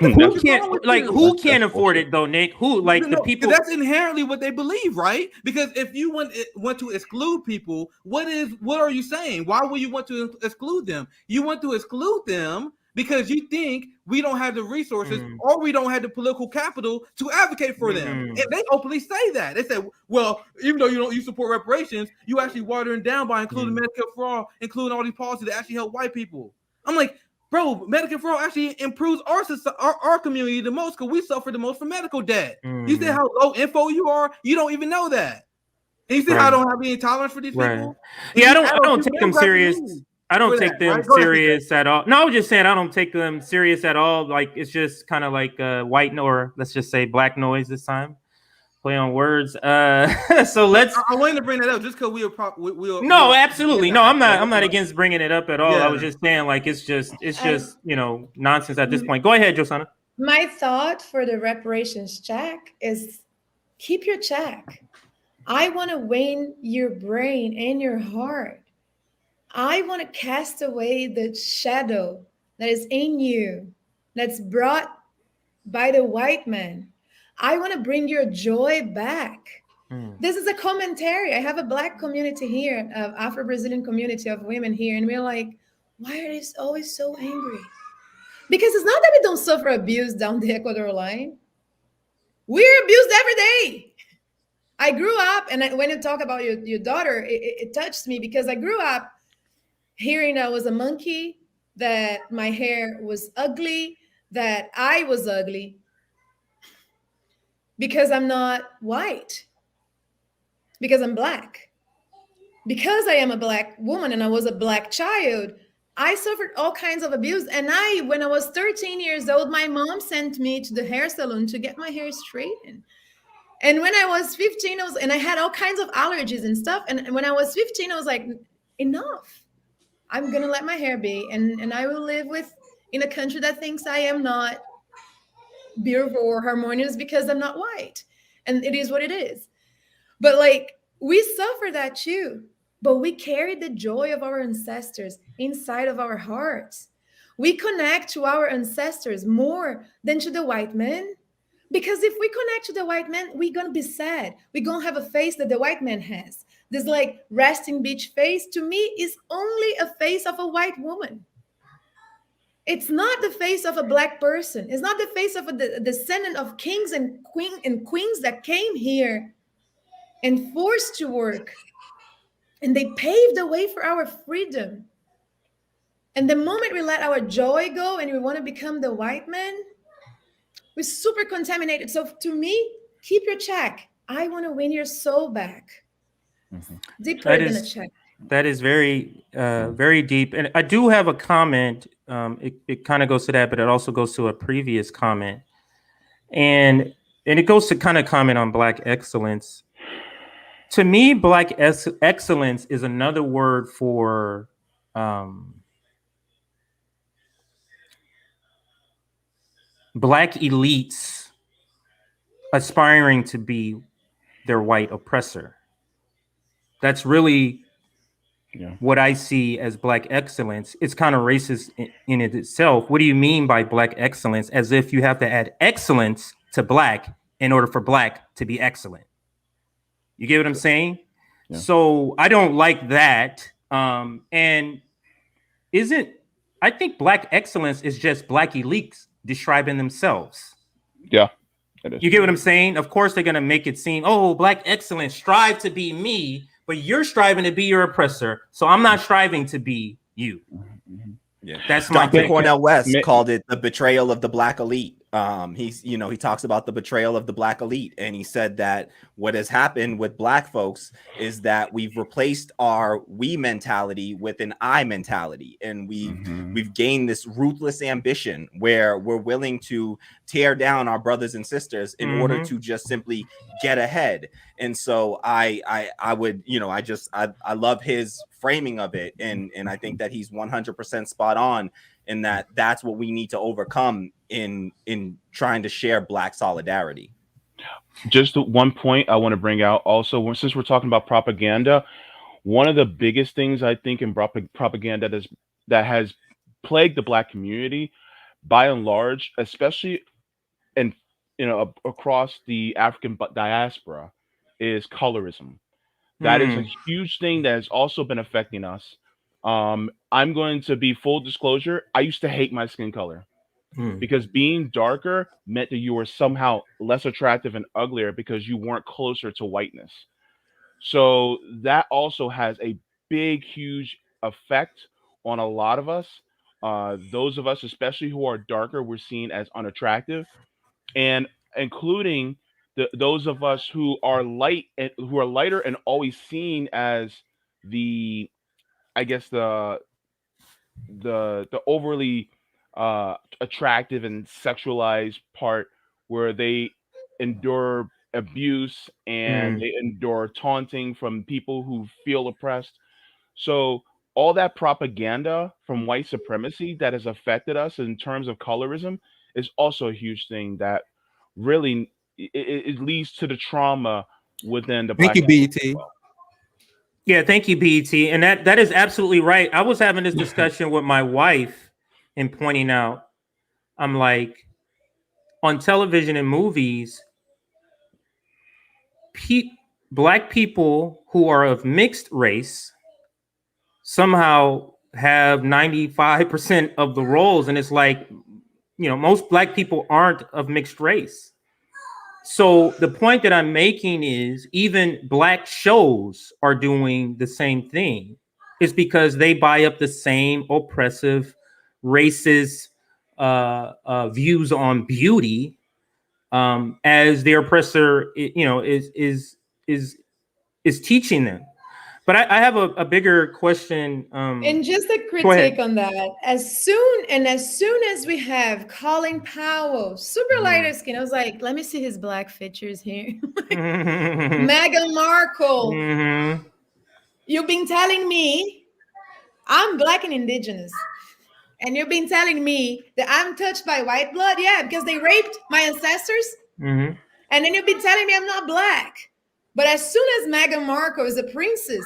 Who can't afford it though, Nick? The people? That's inherently what they believe, right? Because if you want to exclude people, what are you saying? Why would you want to exclude them? You want to exclude them because you think we don't have the resources or we don't have the political capital to advocate for them. And they openly say that. They say, well, even though you support reparations, you actually watering down by including Medicare for all, including all these policies that actually help white people. I'm like, bro, Medicare for all actually improves our community the most because we suffer the most from medical debt. You see how low info you are? You don't even know that. And you see how I don't have any tolerance for these people? Yeah, I don't take them serious. I don't take them serious at all. No, I was just saying I don't take them serious at all. Like, it's just kind of like white or let's just say black noise this time. Play on words. So let's. I wanted to bring that up just because we'll. No, absolutely. No, I'm not against bringing it up at all. I was just saying, like, it's just nonsense at this point. Go ahead, Josana. My thought for the reparations check is keep your check. I want to win your brain and your heart. I want to cast away the shadow that is in you, that's brought by the white man. I want to bring your joy back. This is a commentary. I have a black community here, of Afro-Brazilian community of women here, and we're like, why are they always so angry? Because it's not that we don't suffer abuse down the Ecuador line. We're abused every day. I grew up, and when you talk about your daughter, it touched me because I grew up hearing I was a monkey, that my hair was ugly, that I was ugly because I'm not white, because I'm black. Because I am a black woman and I was a black child, I suffered all kinds of abuse. And when I was 13 years old, my mom sent me to the hair salon to get my hair straightened. And when I was 15, and I had all kinds of allergies and stuff. And when I was 15, I was like, enough. I'm going to let my hair be. And I will live in a country that thinks I am not beautiful or harmonious because I'm not white. And it is what it is. But like, we suffer that too. But we carry the joy of our ancestors inside of our hearts. We connect to our ancestors more than to the white man. Because if we connect to the white man, we're going to be sad. We're going to have a face that the white man has. This like resting bitch face, to me, is only a face of a white woman. It's not the face of a black person. It's not the face of a descendant of kings and queens that came here and forced to work. And they paved the way for our freedom. And the moment we let our joy go and we want to become the white man, we're super contaminated. So to me, keep your check. I want to win your soul back. Deeper than a check. That is very, very deep. And I do have a comment. It kind of goes to that, but it also goes to a previous comment. And it goes to kind of comment on Black excellence. To me, Black excellence is another word for Black elites aspiring to be their white oppressor. That's really what I see as Black excellence. It's kind of racist in it itself. What do you mean by Black excellence? As if you have to add excellence to Black in order for Black to be excellent. You get what I'm saying? Yeah. So I don't like that. And I think Black excellence is just Black elites describing themselves. Yeah. You get what I'm saying? Of course, they're going to make it seem, oh, Black excellence, strive to be me, but you're striving to be your oppressor. So I'm not striving to be you. Yeah, that's my Dr. Cornel West called it the betrayal of the Black elite. He talks about the betrayal of the Black elite, and he said that what has happened with Black folks is that we've replaced our we mentality with an I mentality, and we've gained this ruthless ambition where we're willing to tear down our brothers and sisters in order to just simply get ahead. And so I love his framing of it, and I think that he's 100% spot on in that's what we need to overcome in trying to share Black solidarity. Just one point I want to bring out also, since we're talking about propaganda, one of the biggest things I think in propaganda that has plagued the Black community by and large, especially across the African diaspora, is colorism. That is a huge thing that has also been affecting us. I'm going to be full disclosure. I used to hate my skin color because being darker meant that you were somehow less attractive and uglier because you weren't closer to whiteness. So that also has a big, huge effect on a lot of us. Those of us, especially who are darker, we're seen as unattractive, and including those of us who are light and who are lighter and always seen as the, I guess the overly attractive and sexualized part where they endure abuse and they endure taunting from people who feel oppressed. So all that propaganda from white supremacy that has affected us in terms of colorism is also a huge thing that really it leads to the trauma within the Thank black you, community as BET. well. Yeah, thank you, BET. And that is absolutely right. I was having this discussion with my wife and pointing out, I'm like, on television and movies, black people who are of mixed race somehow have 95% of the roles. And it's like, most black people aren't of mixed race. So the point that I'm making is even black shows are doing the same thing. It's because they buy up the same oppressive, racist views on beauty as their oppressor, is teaching them. But I have a bigger question. And just a critique on that. As soon as we have Colin Powell, super lighter skin, I was like, let me see his black features here. Meghan Markle. You've been telling me I'm black and indigenous. And you've been telling me that I'm touched by white blood. Yeah, because they raped my ancestors. And then you've been telling me I'm not black. But as soon as Meghan Markle is a princess,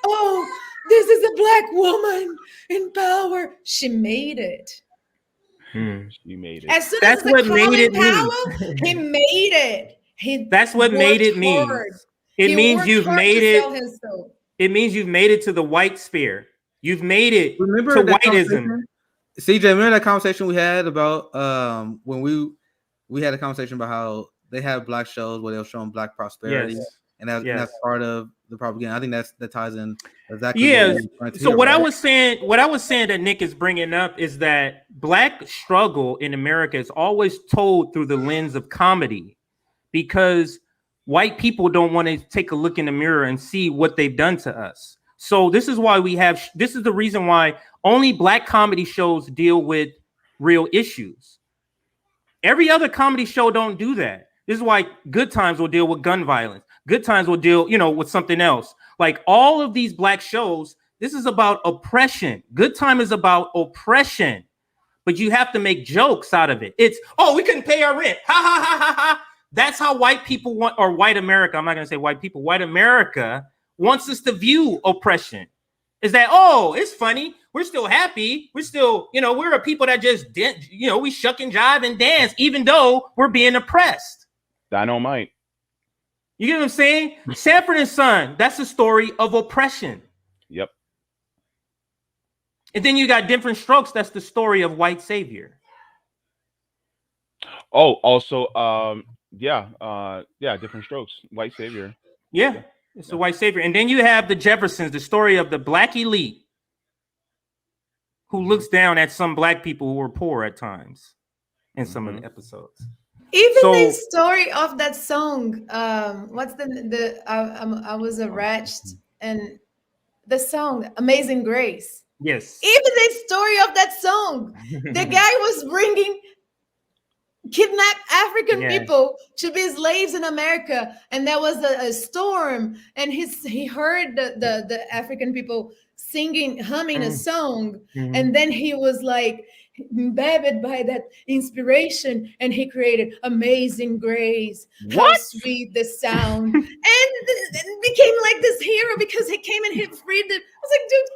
oh, this is a black woman in power. She made it. She made it. As soon That's as what Colin made it Powell, he made it. That's what made it mean. It means you've made it. It means you've made it to the white sphere. You've made it to whiteism. CJ, remember that conversation we had about when we had a conversation about how they have black shows where they're showing black prosperity, and that's part of the propaganda. I think that ties in exactly. Yeah. So what I was saying that Nick is bringing up is that black struggle in America is always told through the lens of comedy, because white people don't want to take a look in the mirror and see what they've done to us. So this is why this is the reason why only black comedy shows deal with real issues. Every other comedy show don't do that. This is why Good Times will deal with gun violence. Good Times will deal, with something else. Like all of these black shows, this is about oppression. Good Time is about oppression, but you have to make jokes out of it. It's, oh, we couldn't pay our rent. Ha ha ha ha ha. That's how white people want, or white America. I'm not going to say white people. White America wants us to view oppression. Is that, oh, it's funny. We're still happy. We're still, we're a people that just, we shuck and jive and dance, even though we're being oppressed. Dynamite. You get what I'm saying? Sanford and Son, that's the story of oppression. Yep. And then you got Different Strokes, that's the story of white savior. Oh, also, Different Strokes, white savior. Yeah, it's the white savior. And then you have the Jeffersons, the story of the black elite who looks down at some black people who were poor at times in some of the episodes. Even the story of that song, what's I was a wretched, and the song Amazing Grace. Yes. Even the story of that song, the guy was bringing kidnapped African people to be slaves in America, and there was a storm, and he heard the African people humming a song, and then he was like embedded by that inspiration, and he created Amazing Grace. How sweet the sound, and became like this hero because he came and he freed it. I was like, dude,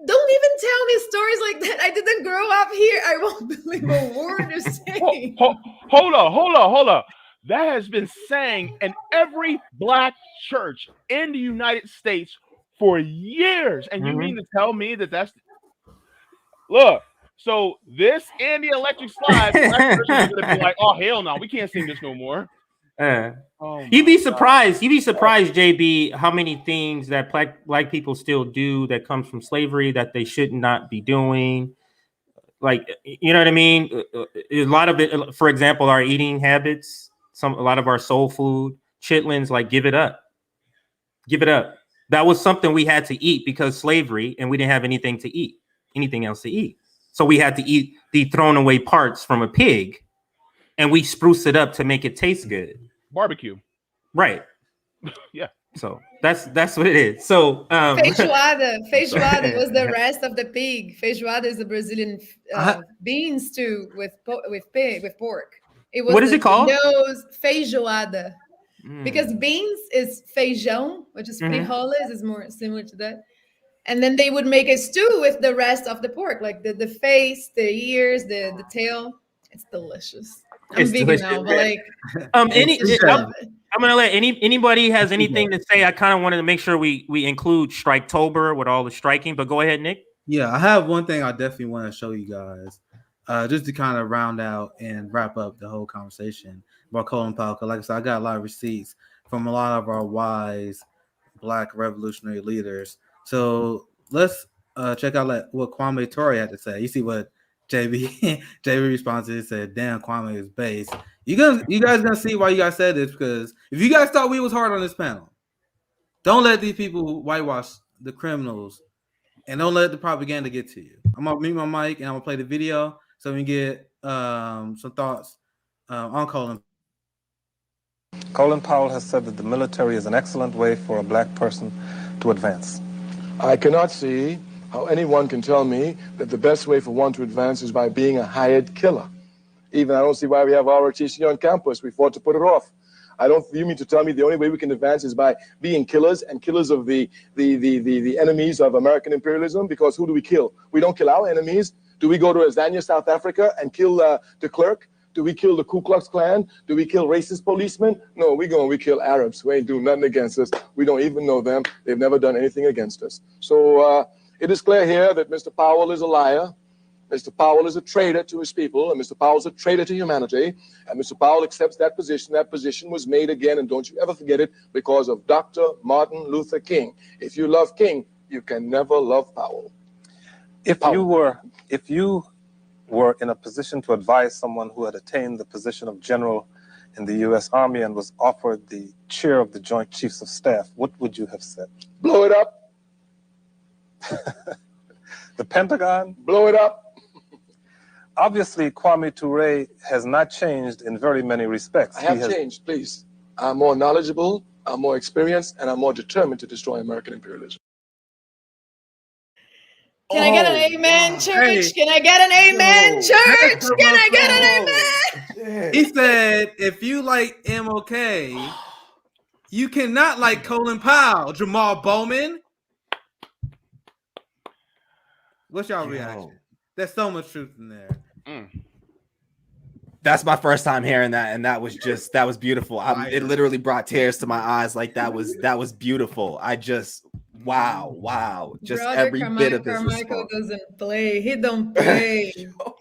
don't even tell me stories like that. I didn't grow up here. I won't believe a word you're saying. Hold on. That has been sang in every black church in the United States for years. And you mean to tell me that that's look? So this and the electric slide, black person is gonna be like, oh hell no, we can't sing this no more. You'd be surprised. You'd be surprised, JB, how many things that black people still do that comes from slavery that they should not be doing. Like, you know what I mean? A lot of it, for example, our eating habits, a lot of our soul food, chitlins, like give it up. Give it up. That was something we had to eat because slavery, and we didn't have anything else to eat. So we had to eat the thrown away parts from a pig, and we spruce it up to make it taste good. Barbecue. Right. Yeah. So that's what it is. So feijoada was the rest of the pig. Feijoada is a Brazilian bean stew with pork. It was what is it called? Feijoada. Because beans is feijão, which is frijoles, is more similar to that. And then they would make a stew with the rest of the pork, like the face, the ears, the tail. It's delicious. I'm vegan now, but like I'm gonna let anybody has anything to say. I kind of wanted to make sure we include Striketober with all the striking, but go ahead, Nick. Yeah, I have one thing I definitely want to show you guys, just to kind of round out and wrap up the whole conversation about Colin Powell. Like I said, I got a lot of receipts from a lot of our wise Black revolutionary leaders. So let's check out what Kwame Ture had to say. You see what JB responds to. He said, "Damn, Kwame is base." You guys gonna see why you guys said this, because if you guys thought we was hard on this panel, don't let these people whitewash the criminals, and don't let the propaganda get to you. I'm gonna mute my mic and I'm gonna play the video so we can get some thoughts on Colin. Colin Powell has said that the military is an excellent way for a black person to advance. I cannot see how anyone can tell me that the best way for one to advance is by being a hired killer. Even I don't see why we have ROTC on campus. We fought to put it off. You mean to tell me the only way we can advance is by being killers and killers of the enemies of American imperialism? Because who do we kill? We don't kill our enemies. Do we go to Azania, South Africa, and kill the clerk? Do we kill the Ku Klux Klan? Do we kill racist policemen? No, we kill Arabs who ain't doing nothing against us. We don't even know them. They've never done anything against us. So it is clear here that Mr. Powell is a liar. Mr. Powell is a traitor to his people, and Mr. Powell is a traitor to humanity, and Mr. Powell accepts that position. That position was made again, and don't you ever forget it, because of Dr. Martin Luther King. If you love King, you can never love Powell. If you were in a position to advise someone who had attained the position of general in the U.S. Army and was offered the chair of the Joint Chiefs of Staff, what would you have said? Blow it up. The Pentagon? Blow it up. Obviously, Kwame Ture has not changed in very many respects. I have changed, please. I'm more knowledgeable, I'm more experienced, and I'm more determined to destroy American imperialism. Can I get an amen, church? Can I get an amen, church? Can I get an amen? He said, if you like MLK, you cannot like Colin Powell, Jamal Bowman. What's y'all reaction? There's so much truth in there. That's my first time hearing that, and that was beautiful. It literally brought tears to my eyes. Like that was beautiful. Wow. Just Brother every bit of this. Carmichael doesn't play. He don't play.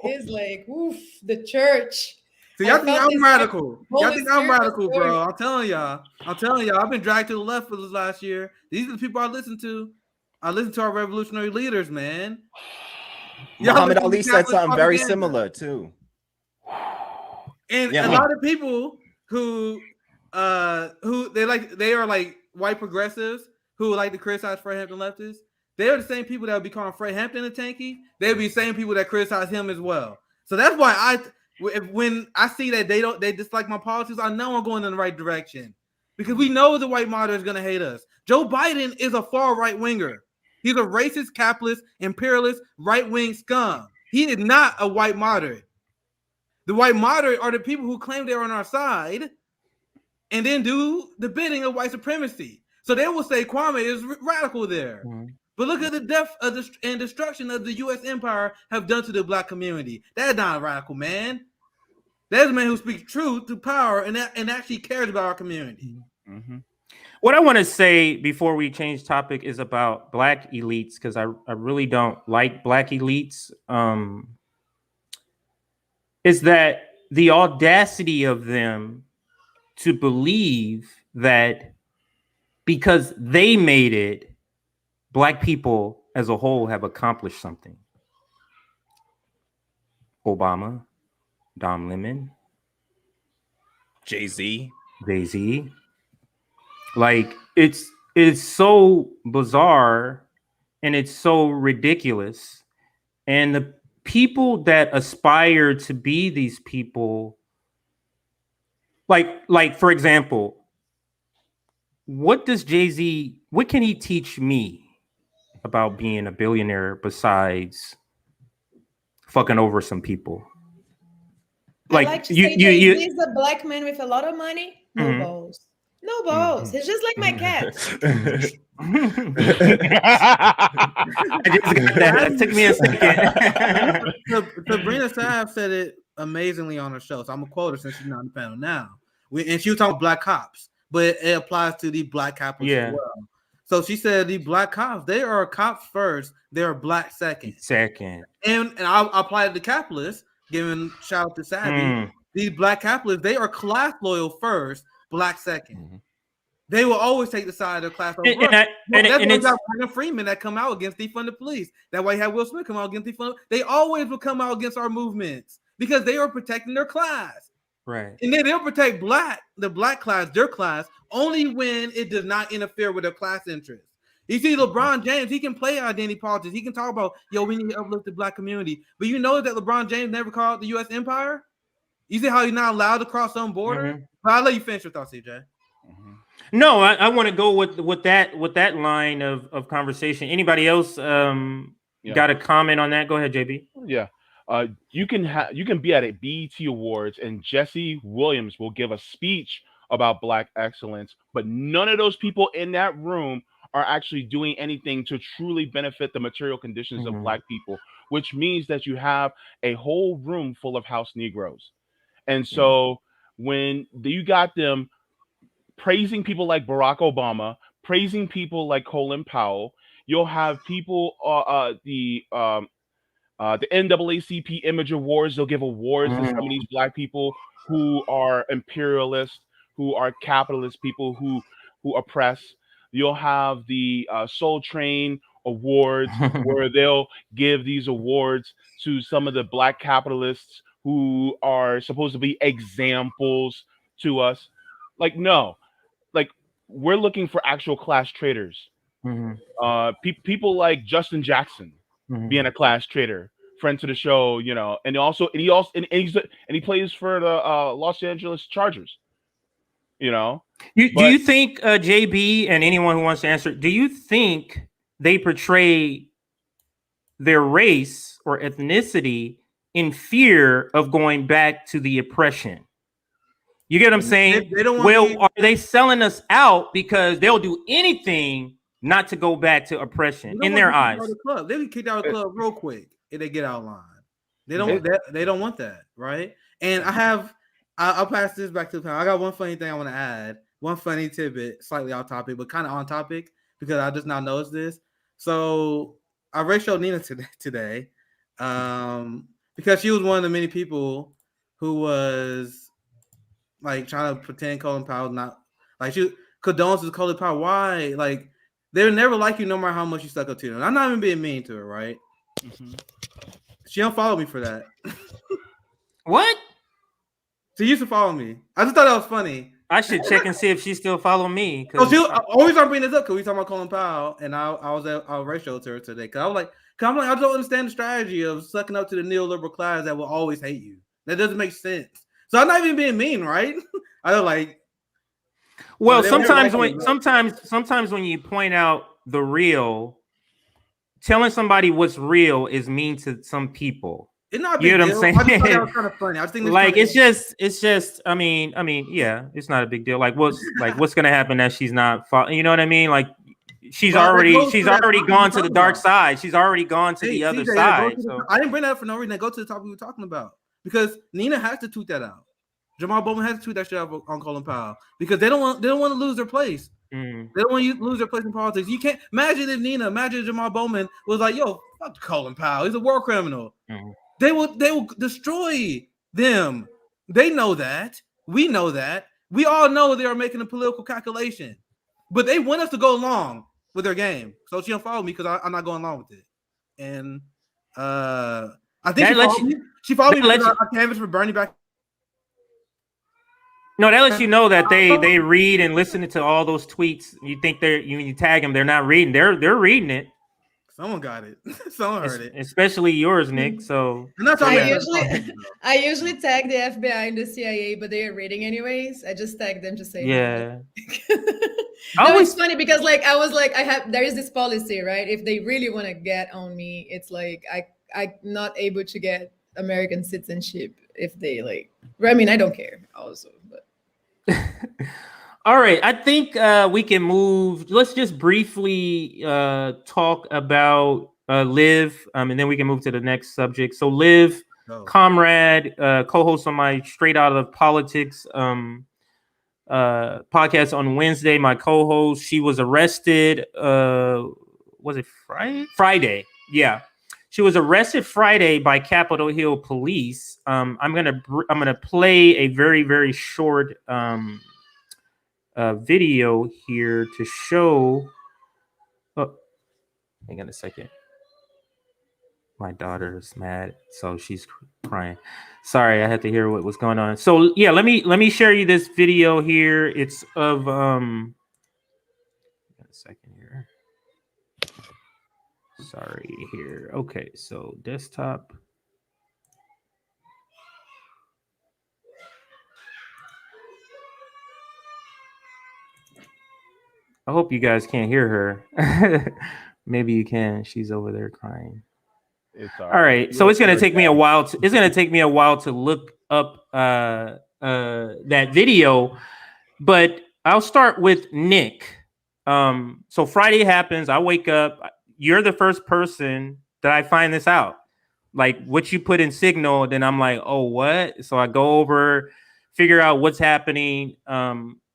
He's like, oof, the church. So y'all think I'm radical. Y'all think I'm radical, bro. I'm telling y'all. I've been dragged to the left for this last year. These are the people I listen to. I listen to our revolutionary leaders, man. Muhammad Ali said something very similar too. And a lot of people who they are like white progressives who like to criticize Fred Hampton leftists. They're the same people that would be calling Fred Hampton a tanky. They'd be the same people that criticize him as well. So that's why when I see that they dislike my politics, I know I'm going in the right direction, because we know the white moderate is going to hate us. Joe Biden is a far right winger. He's a racist, capitalist, imperialist, right-wing scum. He is not a white moderate. The white moderate are the people who claim they're on our side and then do the bidding of white supremacy. So they will say Kwame is radical there. Mm-hmm. But look at the death of and destruction of the U.S. empire have done to the black community. That's not a radical man. That's a man who speaks truth to power and actually cares about our community. Mm-hmm. What I want to say before we change topic is about black elites, because I really don't like black elites. Is that the audacity of them to believe that because they made it, black people as a whole have accomplished something. Obama, Don Lemon, Jay-Z. Like it's so bizarre and it's so ridiculous. And the people that aspire to be these people, like for example, what does Jay-Z, what can he teach me about being a billionaire besides fucking over some people? Like, I like to say Jay-Z's a black man with a lot of money, no balls. No balls. He's just like my cat. I just got that. It took me a second. Sabrina Saab said it amazingly on her show, so I'm gonna quote her since she's not on the panel now. And she was talking about black cops, but it applies to the black capitalists as well. So she said the black cops, they are cops first, they are black second. And I apply it to capitalists, giving shout out to Savvy. These black capitalists, they are class loyal first, black second. They will always take the side of their class over. That's why you got Morgan Freeman that come out against defund the police. That's why you have Will Smith come out against defund. They always will come out against our movements because they are protecting their class. Right. And then they'll protect the black class, their class, only when it does not interfere with their class interests. You see, LeBron James, he can play identity politics. He can talk about, we need to uplift the black community. But you know that LeBron James never called the U.S. empire? You see how he's not allowed to cross some border? But I'll let you finish your thoughts, CJ. No, I want to go with that line of conversation. Anybody else got a comment on that? Go ahead, JB. Yeah. You can be at a BET Awards and Jesse Williams will give a speech about black excellence, but none of those people in that room are actually doing anything to truly benefit the material conditions of black people, which means that you have a whole room full of house Negroes. And so when you got them praising people like Barack Obama, praising people like Colin Powell, you'll have people the NAACP Image Awards, they'll give awards to some of these black people who are imperialists, who are capitalist people who oppress. You'll have the Soul Train Awards where they'll give these awards to some of the black capitalists who are supposed to be examples to us. Like, no, like we're looking for actual class traitors. People like Justin Jackson being a class traitor, friend to the show, and he plays for the Los Angeles Chargers. Do you think JB and anyone who wants to answer, do you think they portray their race or ethnicity in fear of going back to the oppression? You get what I'm saying? Are they selling us out because they'll do anything not to go back to oppression in their eyes? They get kicked out of the club real quick if they get out of line. They don't want that, right? And I'll pass this back to the panel. I got one funny thing I want to add. One funny tidbit, slightly off topic, but kind of on topic because I just now noticed this. So I ratioed Nina today because she was one of the many people who was like trying to pretend Colin Powell not like she condones Colin Powell. Why? Like they would never like you no matter how much you stuck up to them. I'm not even being mean to her, right? She don't follow me for that. What? She used to follow me. I just thought that was funny. I should check and see if she still follow me. I always bring this up because we talking about Colin Powell, and I was at our ratio to her today because I was like, I don't understand the strategy of sucking up to the neoliberal class that will always hate you. That doesn't make sense. So I'm not even being mean, right? I don't like. Well, sometimes when you point out the real, telling somebody what's real is mean to some people. It's not a big big deal. I just thought that was kind of funny. I think like it's just. I mean, yeah, it's not a big deal. Like what's gonna happen that she's not? You know what I mean? Like she's already gone to the dark side. She's already gone to the other side. I didn't bring that up for no reason. Go to the topic we were talking about because Nina has to tweet that out. Jamal Bowman has to tweet that shit out on Colin Powell because they don't want to lose their place. They don't want you to lose their place in politics. You can't imagine if Jamal Bowman was like, "Yo, fuck Colin Powell. He's a war criminal." They will destroy them. They know that. We know that. We all know they are making a political calculation, but they want us to go along with their game. So she don't follow me because I'm not going along with it. And I think she followed me because I canvassed for Bernie back. No, that lets you know that they read and listen to all those tweets. You think you tag them, they're not reading. They're reading it. Someone got it. Someone heard it. Especially yours, Nick. So I usually tag the FBI and the CIA, but they are reading anyways. I just tag them to say yeah. No, it's funny because there is this policy, right? If they really want to get on me, it's like I'm not able to get American citizenship if they like. I mean, I don't care also, but. All right, I think we can move. Let's just briefly talk about Liv, and then we can move to the next subject. So Liv, comrade, co-host on my Straight Out of Politics podcast on Wednesday, my co-host, she was arrested. Was it Friday? Friday, yeah. She was arrested Friday by Capitol Hill police. I'm gonna play a very, very short video here to show. Oh, hang on a second. My daughter's mad, so she's crying. Sorry, I had to hear what was going on. So yeah, let me share you this video here. It's of a second here. Sorry here. Okay, so desktop. I hope you guys can't hear her. Maybe you can. She's over there crying. It's all right. So it's gonna take me a while. To look up that video, but I'll start with Nick. So Friday happens. I wake up. You're the first person that I find this out. Like what you put in Signal, then I'm like, oh, what? So I go over, figure out what's happening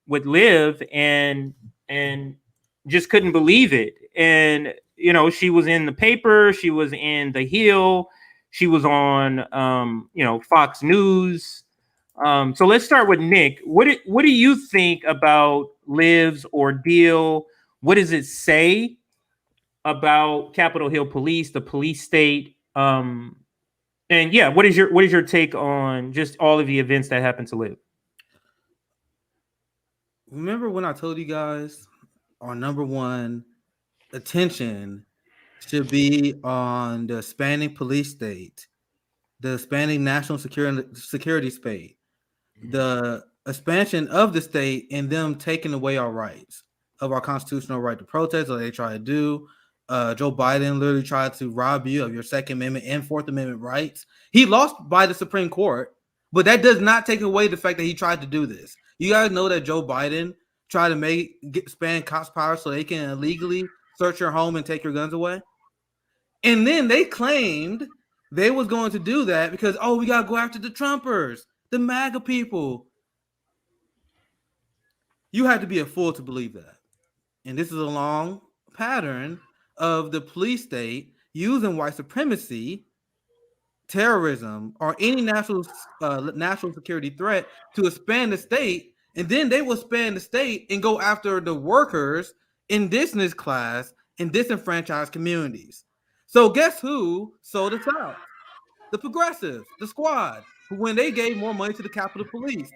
with Liv, and just couldn't believe it. And you know, she was in the paper, she was in The Hill, she was on Fox News. So let's start with Nick. What do you think about Liv's ordeal? What does it say about Capitol Hill Police, the police state? And yeah, what is your take on just all of the events that happened to Liv? Remember when I told you guys our number one attention should be on the expanding police state, the expanding national security state, the expansion of the state, and them taking away our rights of our constitutional right to protest, like they try to do. Joe Biden literally tried to rob you of your Second Amendment and Fourth Amendment rights. He lost by the Supreme Court, but that does not take away the fact that he tried to do this. You guys know that Joe Biden tried to expand cops' power so they can illegally search your home and take your guns away. And then they claimed they was going to do that because, we got to go after the Trumpers, the MAGA people. You had to be a fool to believe that. And this is a long pattern of the police state using white supremacy, terrorism, or any national security threat to expand the state. And then they will expand the state and go after the workers, indigenous class, and disenfranchised communities. So guess who sold us out? The progressives, the squad, when they gave more money to the Capitol Police.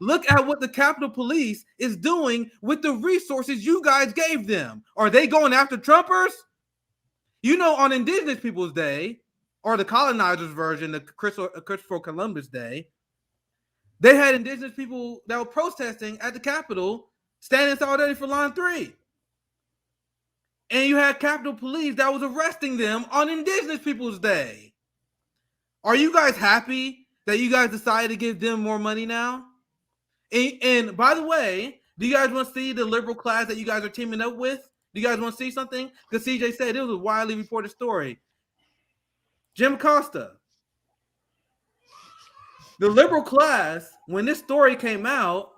Look at what the Capitol Police is doing with the resources you guys gave them. Are they going after Trumpers? You know, on Indigenous Peoples Day, or the colonizers version, the Christopher Columbus Day, they had Indigenous people that were protesting at the Capitol, standing in solidarity for Line 3. And you had Capitol Police that was arresting them on Indigenous Peoples Day. Are you guys happy that you guys decided to give them more money now? And by the way, do you guys want to see the liberal class that you guys are teaming up with? Do you guys want to see something? Because CJ said it was a widely reported story. Jim Acosta. The liberal class, when this story came out,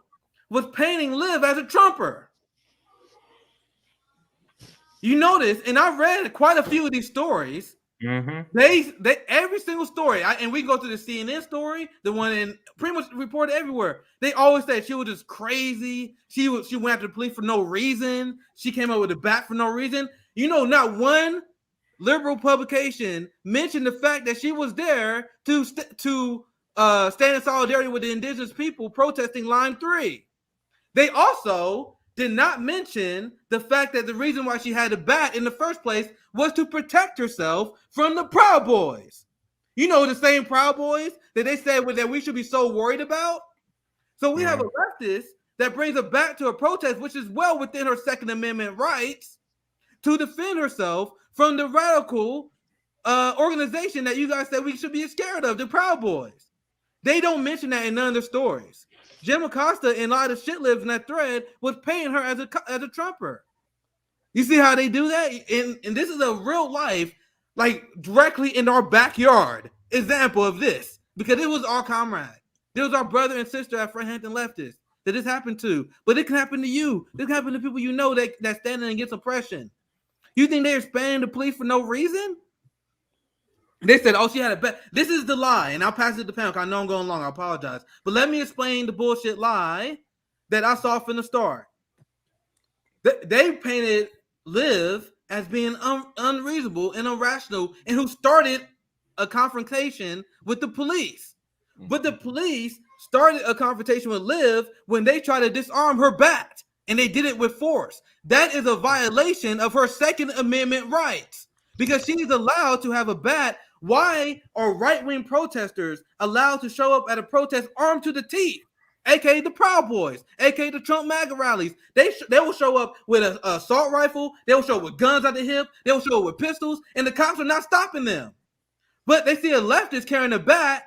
was painting Liv as a Trumper. You notice, and I read quite a few of these stories. They every single story, and we can go to the CNN story, the one in pretty much reported everywhere. They always say she was just crazy. She went after the police for no reason. She came up with a bat for no reason. You know, not one liberal publication mentioned the fact that she was there to stand in solidarity with the indigenous people protesting Line 3. They also did not mention the fact that the reason why she had a bat in the first place was to protect herself from the Proud Boys. You know, the same Proud Boys that they said that we should be so worried about. So we have a leftist that brings a bat to a protest, which is well within her Second Amendment rights, to defend herself from the radical organization that you guys said we should be scared of, the Proud Boys. They don't mention that in none of their stories. Jim Acosta and a lot of shit libs in that thread was paying her as a Trumper. You see how they do that? And this is a real life, like directly in our backyard example of this, because it was our comrade. It was our brother and sister at Franthampton Leftists that this happened to. But it can happen to you. This can happen to people you know that standing against oppression. You think they're spanning the police for no reason? They said, oh, she had a bet. This is the lie, and I'll pass it to the panel because I know I'm going long. I apologize. But let me explain the bullshit lie that I saw from the start. They painted Liv as being unreasonable and irrational and who started a confrontation with the police. But the police started a confrontation with Liv when they tried to disarm her bat, and they did it with force. That is a violation of her Second Amendment rights because she's allowed to have a bat. Why are right-wing protesters allowed to show up at a protest armed to the teeth, aka the Proud Boys, aka the Trump MAGA rallies? They will show up with an assault rifle. They will show up with guns at the hip. They will show up with pistols, and the cops are not stopping them. But they see a leftist carrying a bat,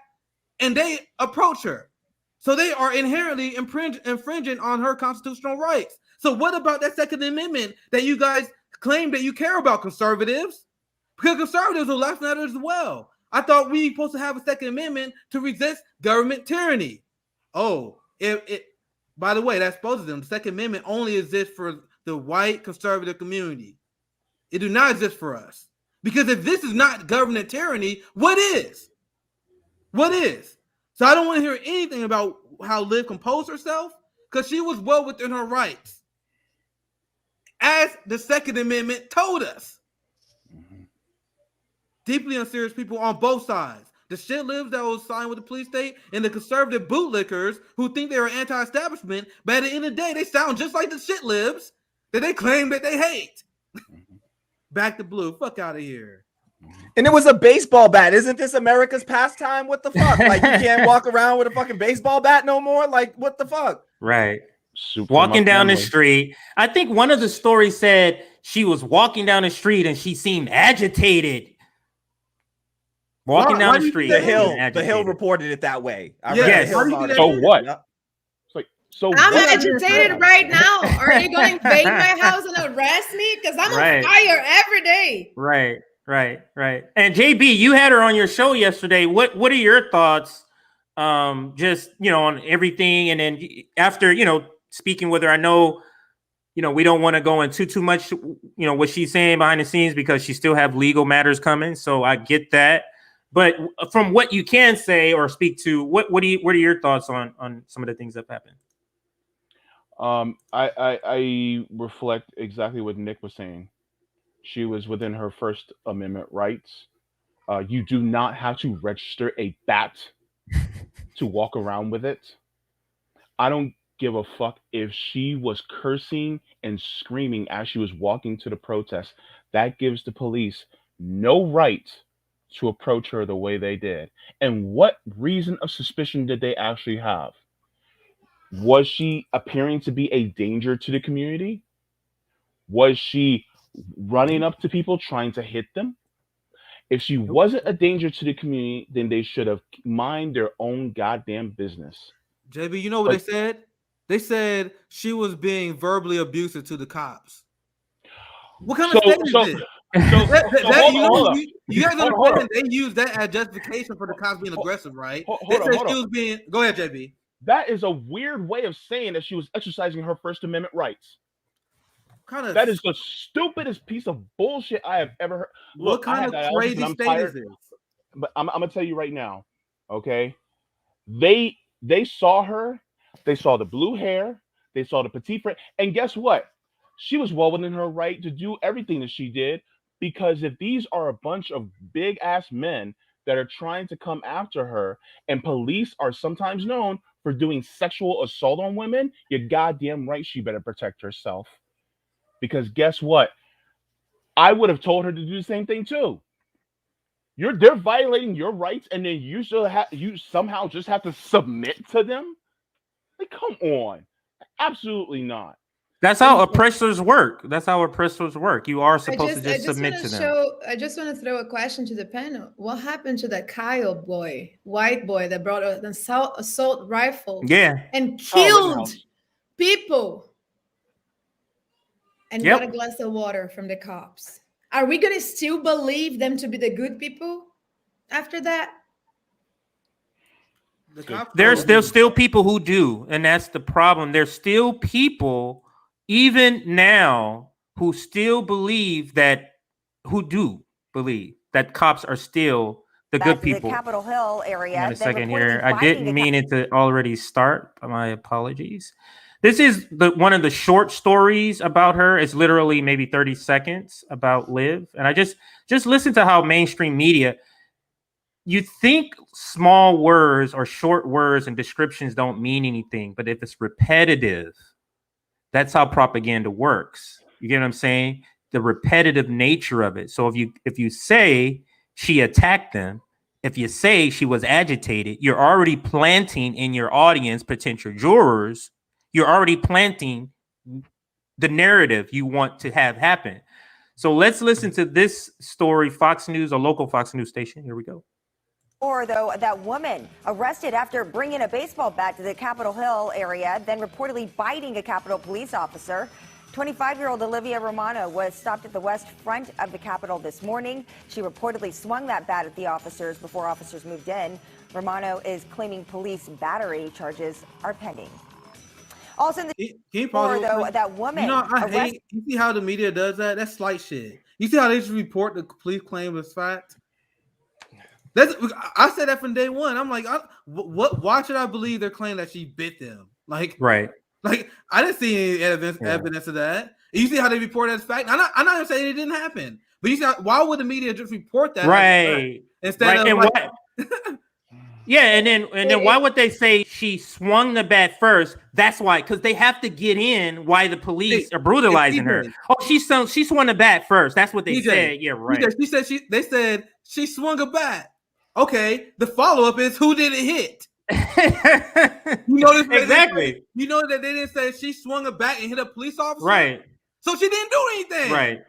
and they approach her. So they are inherently infringing on her constitutional rights. So what about that Second Amendment that you guys claim that you care about, conservatives? Because conservatives are laughing at it as well. I thought we were supposed to have a Second Amendment to resist government tyranny. Oh, by the way, that's both of them. The Second Amendment only exists for the white conservative community. It do not exist for us. Because if this is not government tyranny, what is? What is? So I don't want to hear anything about how Liv composed herself because she was well within her rights. As the Second Amendment told us. Deeply unserious people on both sides. The shit libs that was signed with the police state and the conservative bootlickers who think they are anti-establishment, but at the end of the day, they sound just like the shit libs that they claim that they hate. Back to blue. Fuck out of here. And it was a baseball bat. Isn't this America's pastime? What the fuck? Like, you can't walk around with a fucking baseball bat no more? Like, what the fuck? Right. Walking down the street. I think one of the stories said she was walking down the street and she seemed agitated. Walking down the street. The Hill reported it that way. Yes. So what? Yep. So I'm agitated right now. Are you going to invade my house and arrest me? Because I'm on fire every day. Right. And JB, you had her on your show yesterday. What are your thoughts? Just on everything, and then after speaking with her, I know we don't want to go into too much what she's saying behind the scenes because she still have legal matters coming. So I get that. But from what you can say or speak to, what are your thoughts on some of the things that happened? I reflect exactly what Nick was saying. She was within her First Amendment rights. You do not have to register a bat to walk around with it. I don't give a fuck if she was cursing and screaming as she was walking to the protest. That gives the police no right to approach her the way they did. And what reason of suspicion did they actually have? Was she appearing to be a danger to the community? Was she running up to people trying to hit them? If she wasn't a danger to the community, then they should have mind their own goddamn business. JB, you know what they said? They said she was being verbally abusive to the cops. What kind of statement is it? You guys understand they use that as justification for the cops being aggressive, right? They said she was being. Go ahead, JB. That is a weird way of saying that she was exercising her First Amendment rights. kind of That is the stupidest piece of bullshit I have ever heard. Look, what kind of crazy state is this? But I'm gonna tell you right now, okay? They saw her, they saw the blue hair, they saw the petite fr and guess what? She was well within her right to do everything that she did, because if these are a bunch of big ass men that are trying to come after her, and police are sometimes known for doing sexual assault on women, you're goddamn right she better protect herself. Because guess what? I would have told her to do the same thing too. They're violating your rights, and then you somehow just have to submit to them. Like, come on, absolutely not. That's how oppressors work. That's how oppressors work. You are supposed to just submit to them. I just want to throw a question to the panel. What happened to that Kyle boy, white boy that brought an assault rifle and killed people and got a glass of water from the cops? Are we going to still believe them to be the good people after that? There's still people who do, and that's the problem. There's still people, even now, who still believe that, cops are still the good people. The Capitol Hill area. Wait a second here. I didn't mean it to already start. My apologies. This is one of the short stories about her. It's literally maybe 30 seconds about Liv. And I just listen to how mainstream media, you think small words or short words and descriptions don't mean anything. But if it's repetitive, that's how propaganda works. You get what I'm saying? The repetitive nature of it. So if you say she attacked them, if you say she was agitated, you're already planting in your audience, potential jurors, you're already planting the narrative you want to have happen. So let's listen to this story, Fox News, a local Fox News station. Here we go. Or though that woman arrested after bringing a baseball bat to the Capitol Hill area, then reportedly biting a Capitol police officer. 25-year-old Olivia Romano was stopped at the west front of the Capitol this morning. She reportedly swung that bat at the officers before officers moved in. Romano is claiming police battery charges are pending. Also in the pause though, that woman. You know, you see how the media does that? That's slight shit. You see how they just report the police claim as fact? I said that from day one. I'm like, what? Why should I believe their claim that she bit them? Like I didn't see any evidence of that. You see how they report it as fact? I'm not even saying it didn't happen, but you see why would the media just report that? Instead of like, and then why would they say she swung the bat first? That's why, because they have to get in why the police are brutalizing her. Oh, she swung the bat first. That's what they said. Yeah, right. They said she swung a bat. Okay, the follow-up is who did it hit? Exactly. You know that they didn't say she swung a bat and hit a police officer? Right. So she didn't do anything. Right.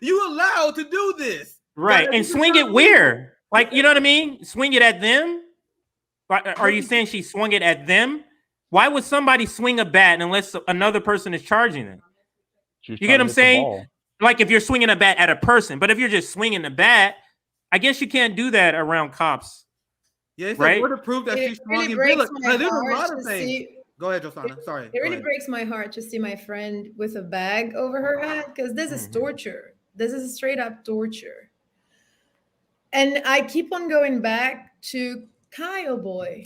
You allowed to do this. Right. And swing it where? Like, you know what I mean? Swing it at them? Are you saying she swung it at them? Why would somebody swing a bat unless another person is charging them? You get what I'm saying? Like if you're swinging a bat at a person, but if you're just swinging the bat, I guess you can't do that around cops. Yeah, it's right? Word of proof that she's swung in There's a lot of things. Go ahead, Josana. Sorry. It really breaks my heart to see my friend with a bag over her head, because this is torture. This is straight up torture. And I keep on going back to Kyle Boy,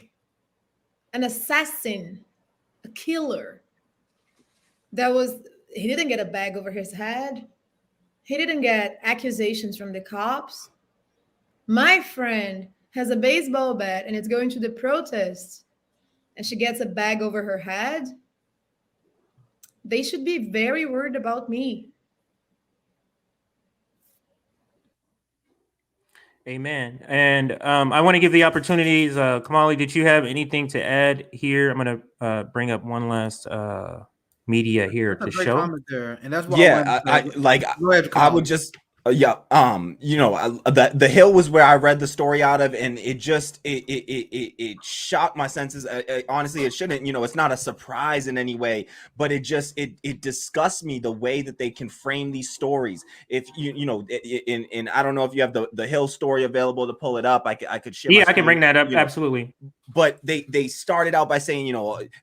an assassin, a killer. He didn't get a bag over his head. He didn't get accusations from the cops. My friend has a baseball bat and it's going to the protest and she gets a bag over her head. They should be very worried about me. Amen. And I want to give the opportunities. Kamali, did you have anything to add here? I'm going to bring up one last media here to show. There, and that's why I would just Yeah. The Hill was where I read the story out of, and it just it shocked my senses. Honestly, it shouldn't. It's not a surprise in any way, but it disgusts me the way that they can frame these stories. If in I don't know if you have the Hill story available to pull it up. I could share. Yeah, I can bring that up. Absolutely. But they started out by saying,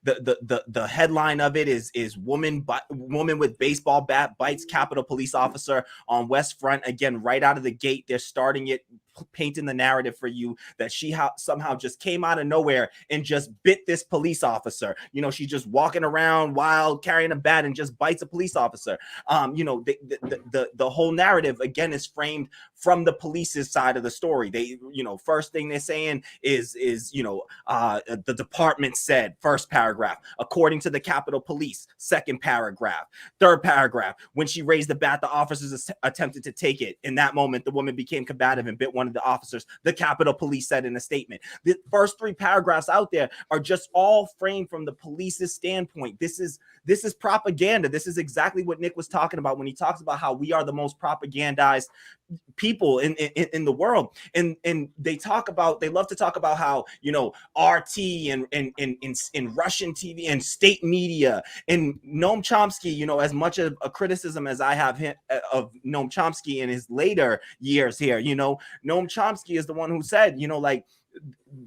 the headline of it is woman with baseball bat bites Capitol Police officer on West Front. Again, right out of the gate, they're starting it, painting the narrative for you that she somehow just came out of nowhere and just bit this police officer. She's just walking around wild, carrying a bat, and just bites a police officer. The whole narrative again is framed from the police's side of the story. They, first thing they're saying is the department said, first paragraph, according to the Capitol Police, second paragraph, third paragraph, when she raised the bat, the officers attempted to take it. In that moment, the woman became combative and bit one of the officers, the Capitol Police said in a statement. The first three paragraphs out there are just all framed from the police's standpoint. This is propaganda. This is exactly what Nick was talking about when he talks about how we are the most propagandized people in the world. And they love to talk about how, RT and Russian TV and state media and Noam Chomsky, as much of a criticism as I have of Noam Chomsky in his later years here, Noam Chomsky is the one who said,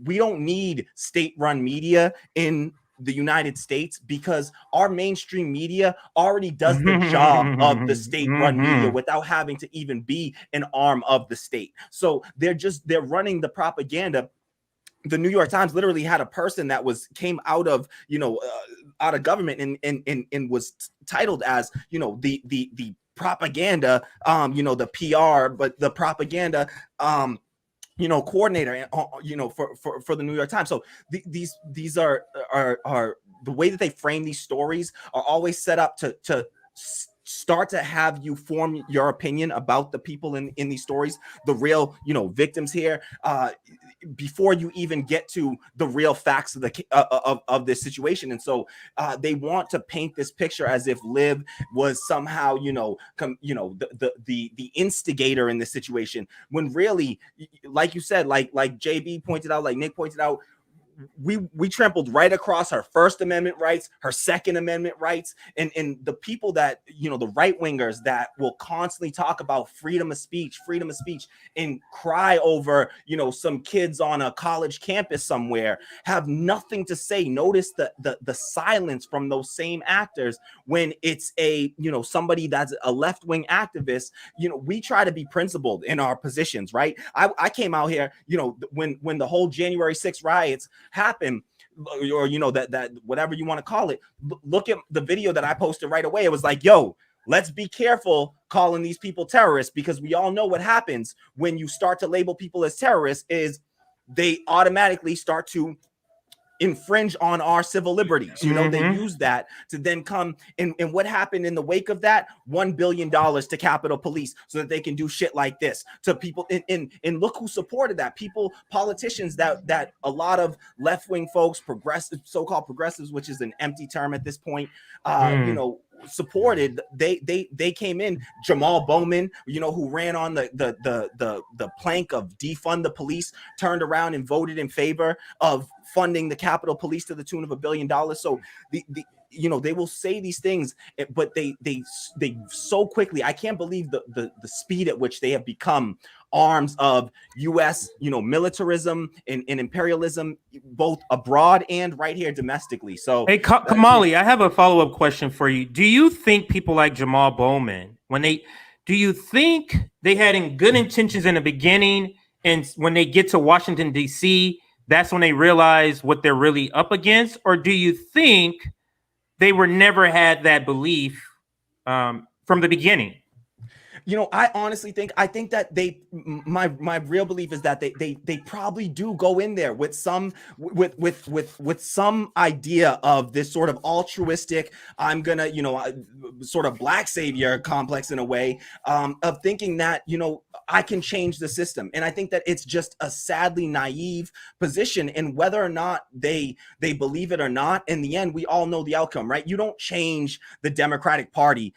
we don't need state-run media in the United States because our mainstream media already does the job of the state-run media without having to even be an arm of the state. So they're running the propaganda. The New York Times literally had a person that came out of out of government and was titled as the propaganda, the PR, but the propaganda coordinator, for the New York Times. So these are the way that they frame these stories are always set up to start to have you form your opinion about the people in these stories, the real victims here, before you even get to the real facts of the of this situation. And so they want to paint this picture as if Liv was somehow the instigator in this situation, when really, like you said, like JB pointed out, like Nick pointed out, we trampled right across her First Amendment rights, her Second Amendment rights, and the people that, the right wingers that will constantly talk about freedom of speech, and cry over, some kids on a college campus somewhere have nothing to say. Notice the silence from those same actors when it's somebody that's a left-wing activist. We try to be principled in our positions, right? I came out here, when the whole January 6th riots happen, or that whatever you want to call it, look at the video that I posted right away. It was like, yo, let's be careful calling these people terrorists, because we all know what happens when you start to label people as terrorists is they automatically start to infringe on our civil liberties. They use that to then come and what happened in the wake of that? $1 billion to Capitol Police so that they can do shit like this to people. And look who supported that. Politicians that a lot of left-wing folks, so-called progressives, which is an empty term at this point, supported. They came in. Jamal Bowman, who ran on the plank of defund the police, turned around and voted in favor of funding the Capitol Police to the tune of $1 billion. So they will say these things, but they so quickly, I can't believe the speed at which they have become arms of U.S. militarism and imperialism, both abroad and right here domestically. So, hey, Kamali, I have a follow-up question for you. Do you think people like Jamal Bowman, do you think they had good intentions in the beginning, and when they get to Washington D.C., that's when they realize what they're really up against? Or do you think they never had that belief from the beginning? I honestly think that my real belief is that they probably do go in there with some idea of this sort of altruistic, I'm gonna sort of black savior complex in a way, of thinking that I can change the system. And I think that it's just a sadly naive position, and whether or not they believe it or not, in the end we all know the outcome, right? You don't change the Democratic Party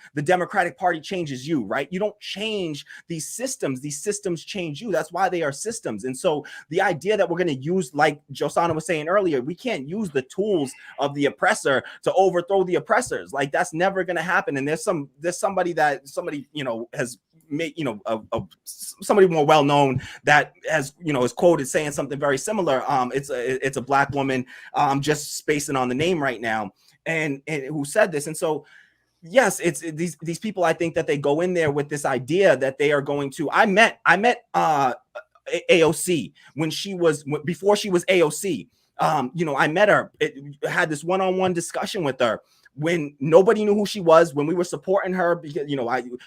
changes you, right? You don't change these systems change you. That's why they are systems. And so the idea that we're going to use, like Josana was saying earlier, we can't use the tools of the oppressor to overthrow the oppressors. Like, that's never going to happen. And there's somebody has made, somebody more well known that has, is quoted saying something very similar. It's a Black woman. I'm just spacing on the name right now, and who said this. And so, yes, it's these people. I think that they go in there with this idea that they are going to. I met AOC before she was AOC. I met her. Had this one-on-one discussion with her when nobody knew who she was, when we were supporting her because,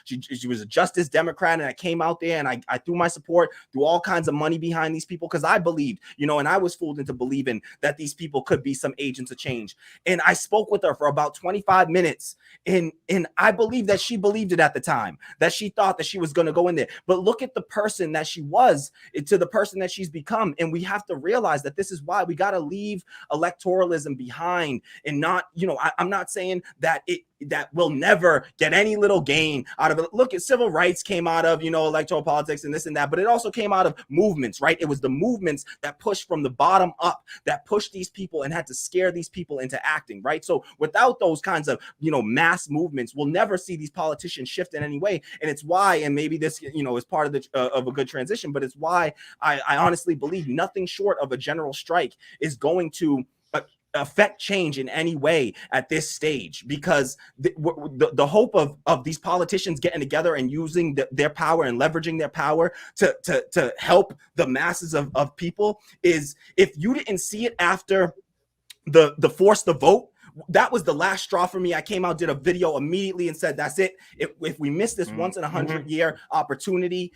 she was a Justice Democrat, and I came out there and I threw my support, threw all kinds of money behind these people because I believed, and I was fooled into believing that these people could be some agents of change. And I spoke with her for about 25 minutes, and I believe that she believed it at the time, that she thought that she was going to go in there. But look at the person that she was to the person that she's become. And we have to realize that this is why we got to leave electoralism behind and not, I'm not saying that we'll never get any little gain out of it. Look, at civil rights came out of, electoral politics and this and that, but it also came out of movements, right? It was the movements that pushed from the bottom up, that pushed these people and had to scare these people into acting, right? So without those kinds of, mass movements, we'll never see these politicians shift in any way. And it's why, and maybe this, is part of of a good transition, but it's why I honestly believe nothing short of a general strike is going to affect change in any way at this stage, because the hope of these politicians getting together and using their power and leveraging their power to help the masses of people is, if you didn't see it after the force the vote, that was the last straw for me. I came out, did a video immediately and said, that's it. If we miss this once in 100 year opportunity,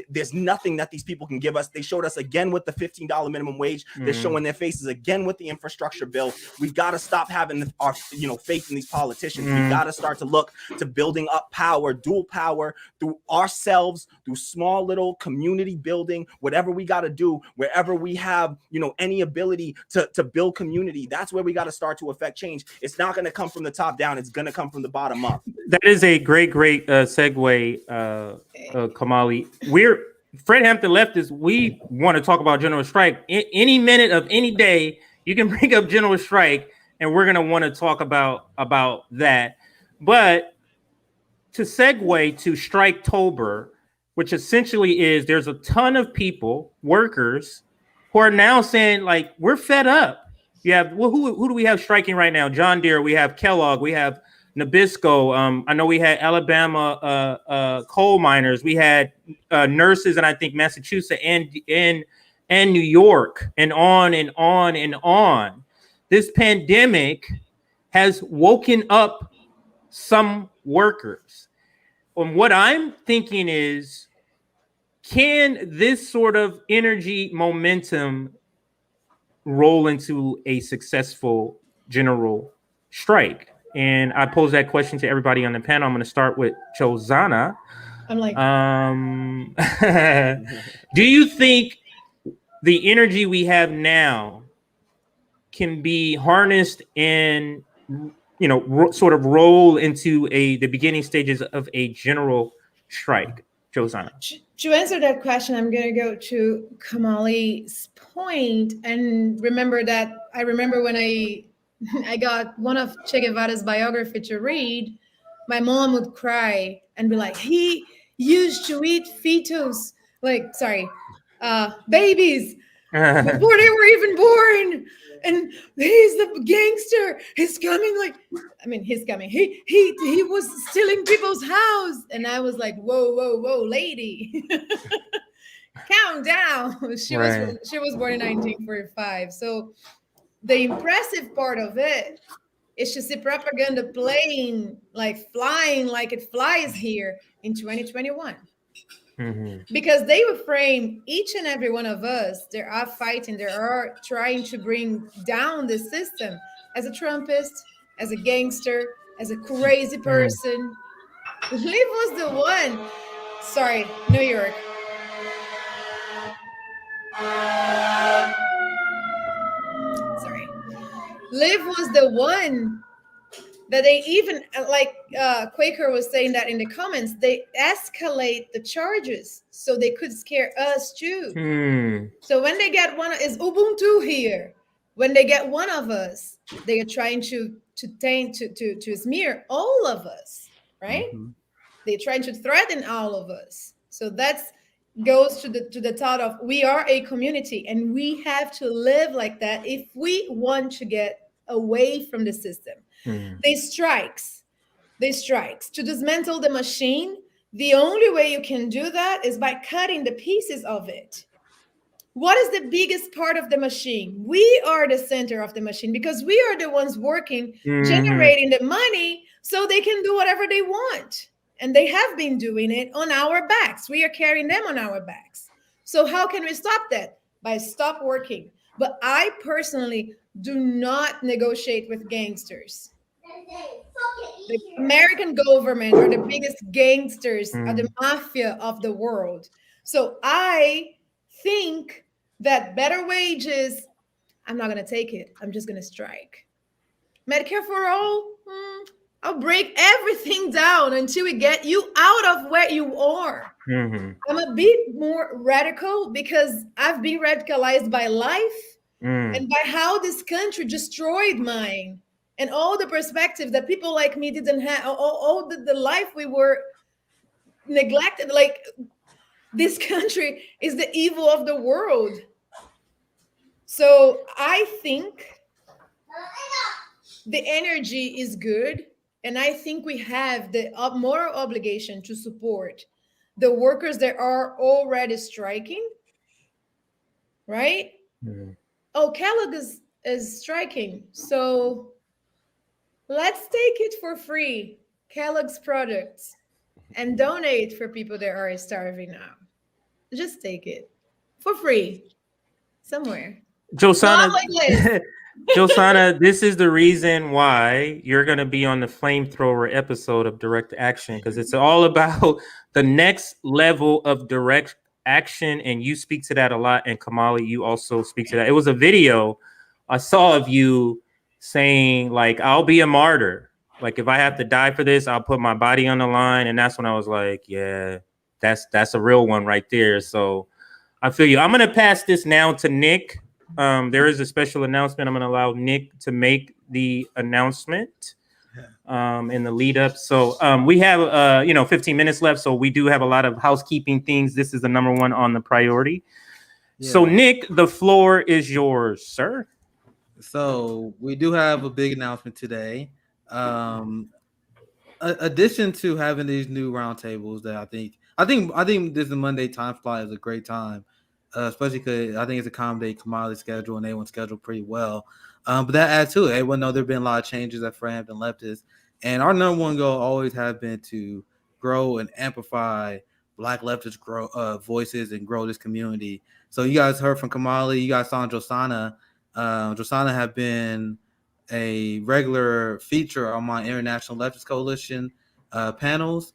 there's nothing that these people can give us. They showed us again with the $15 minimum wage. They're showing their faces again with the infrastructure bill. We've got to stop having our faith in these politicians. We've got to start to look to building up power, dual power through ourselves, through small little community building, whatever we got to do, wherever we have, any ability to build community. That's where we got to start to affect change. It's not going to come from the top down. It's going to come from the bottom up. That is a great segue, Kamali. Fred Hampton Leftists. We want to talk about general strike. Any minute of any day, you can bring up general strike, and we're going to want to talk about that. But to segue to Striketober, which essentially is, there's a ton of people, workers, who are now saying, like, we're fed up. You have, who do we have striking right now? John Deere, we have Kellogg, we have Nabisco. I know we had Alabama coal miners. We had nurses, and I think Massachusetts and New York, and on and on and on. This pandemic has woken up some workers. And what I'm thinking is, can this sort of energy momentum roll into a successful general strike? And I pose that question to everybody on the panel. I'm going to start with Josana. I'm like, do you think the energy we have now can be harnessed and, sort of roll into the beginning stages of a general strike? Josana. To answer that question, I'm going to go to Kamali's point and remember that I remember when I got one of Che Guevara's biography to read, my mom would cry and be like, he used to eat babies before they were even born. And he's the gangster. He's coming he's coming. He was stealing people's house. And I was like, whoa, lady. Calm down. She was born in 1945. So the impressive part of it is to see propaganda flying like it flies here in 2021. Mm-hmm. Because they will frame each and every one of us. They are fighting. They are trying to bring down the system as a Trumpist, as a gangster, as a crazy person. Liv was the one. Sorry, New York. Sorry. Liv was the one But they even, like Quaker was saying that in the comments, they escalate the charges so they could scare us too. So when they get one, is Ubuntu here? When they get one of us, they are trying to smear all of us, right? They're trying to threaten all of us. So that's goes to the thought of we are a community and we have to live like that if we want to get away from the system. They strikes to dismantle the machine. The only way you can do that is by cutting the pieces of it. What is the biggest part of the machine? We are the center of the machine because we are the ones working, generating the money so they can do whatever they want. And they have been doing it on our backs. We are carrying them on our backs. So how can we stop that? By stop working. But I personally do not negotiate with gangsters. The American government are the biggest gangsters, are the mafia of the world. So I think that better wages, I'm not going to take it. I'm just going to strike. Medicare for all, I'll break everything down until we get you out of where you are. I'm a bit more radical because I've been radicalized by life and by how this country destroyed mine and all the perspectives that people like me didn't have, all the life we were neglected. Like, this country is the evil of the world. So I think the energy is good. And I think we have the moral obligation to support the workers that are already striking, right? Oh, Kellogg is striking. So let's take it for free, Kellogg's products, and donate for people that are starving now. Just take it for free somewhere. Josana, Josana, this is the reason why you're going to be on the flamethrower episode of Direct Action, because it's all about the next level of direct action. And you speak to that a lot. And Kamali, you also speak to that. It was a video I saw of you saying, like, I'll be a martyr. Like, if I have to die for this, I'll put my body on the line. And that's when I was like, yeah, that's a real one right there. So I feel you. I'm going to pass this now to Nick. There is a special announcement. I'm going to allow Nick to make the announcement in the lead up. So we have 15 minutes left. So we do have a lot of housekeeping things. This is the number one on the priority. Yeah. So Nick, the floor is yours, sir. So we do have a big announcement today. Addition to having these new roundtables that I think this Monday time slot is a great time. Especially because I think it's accommodate Kamali's schedule and everyone's schedule pretty well. But that adds to it. Everyone knows there have been a lot of changes at Fred Hampton Leftists. And our number one goal always has been to grow and amplify Black leftist voices and grow this community. So you guys heard from Kamali. You guys saw Josana. Josana have been a regular feature on my International Leftist Coalition panels.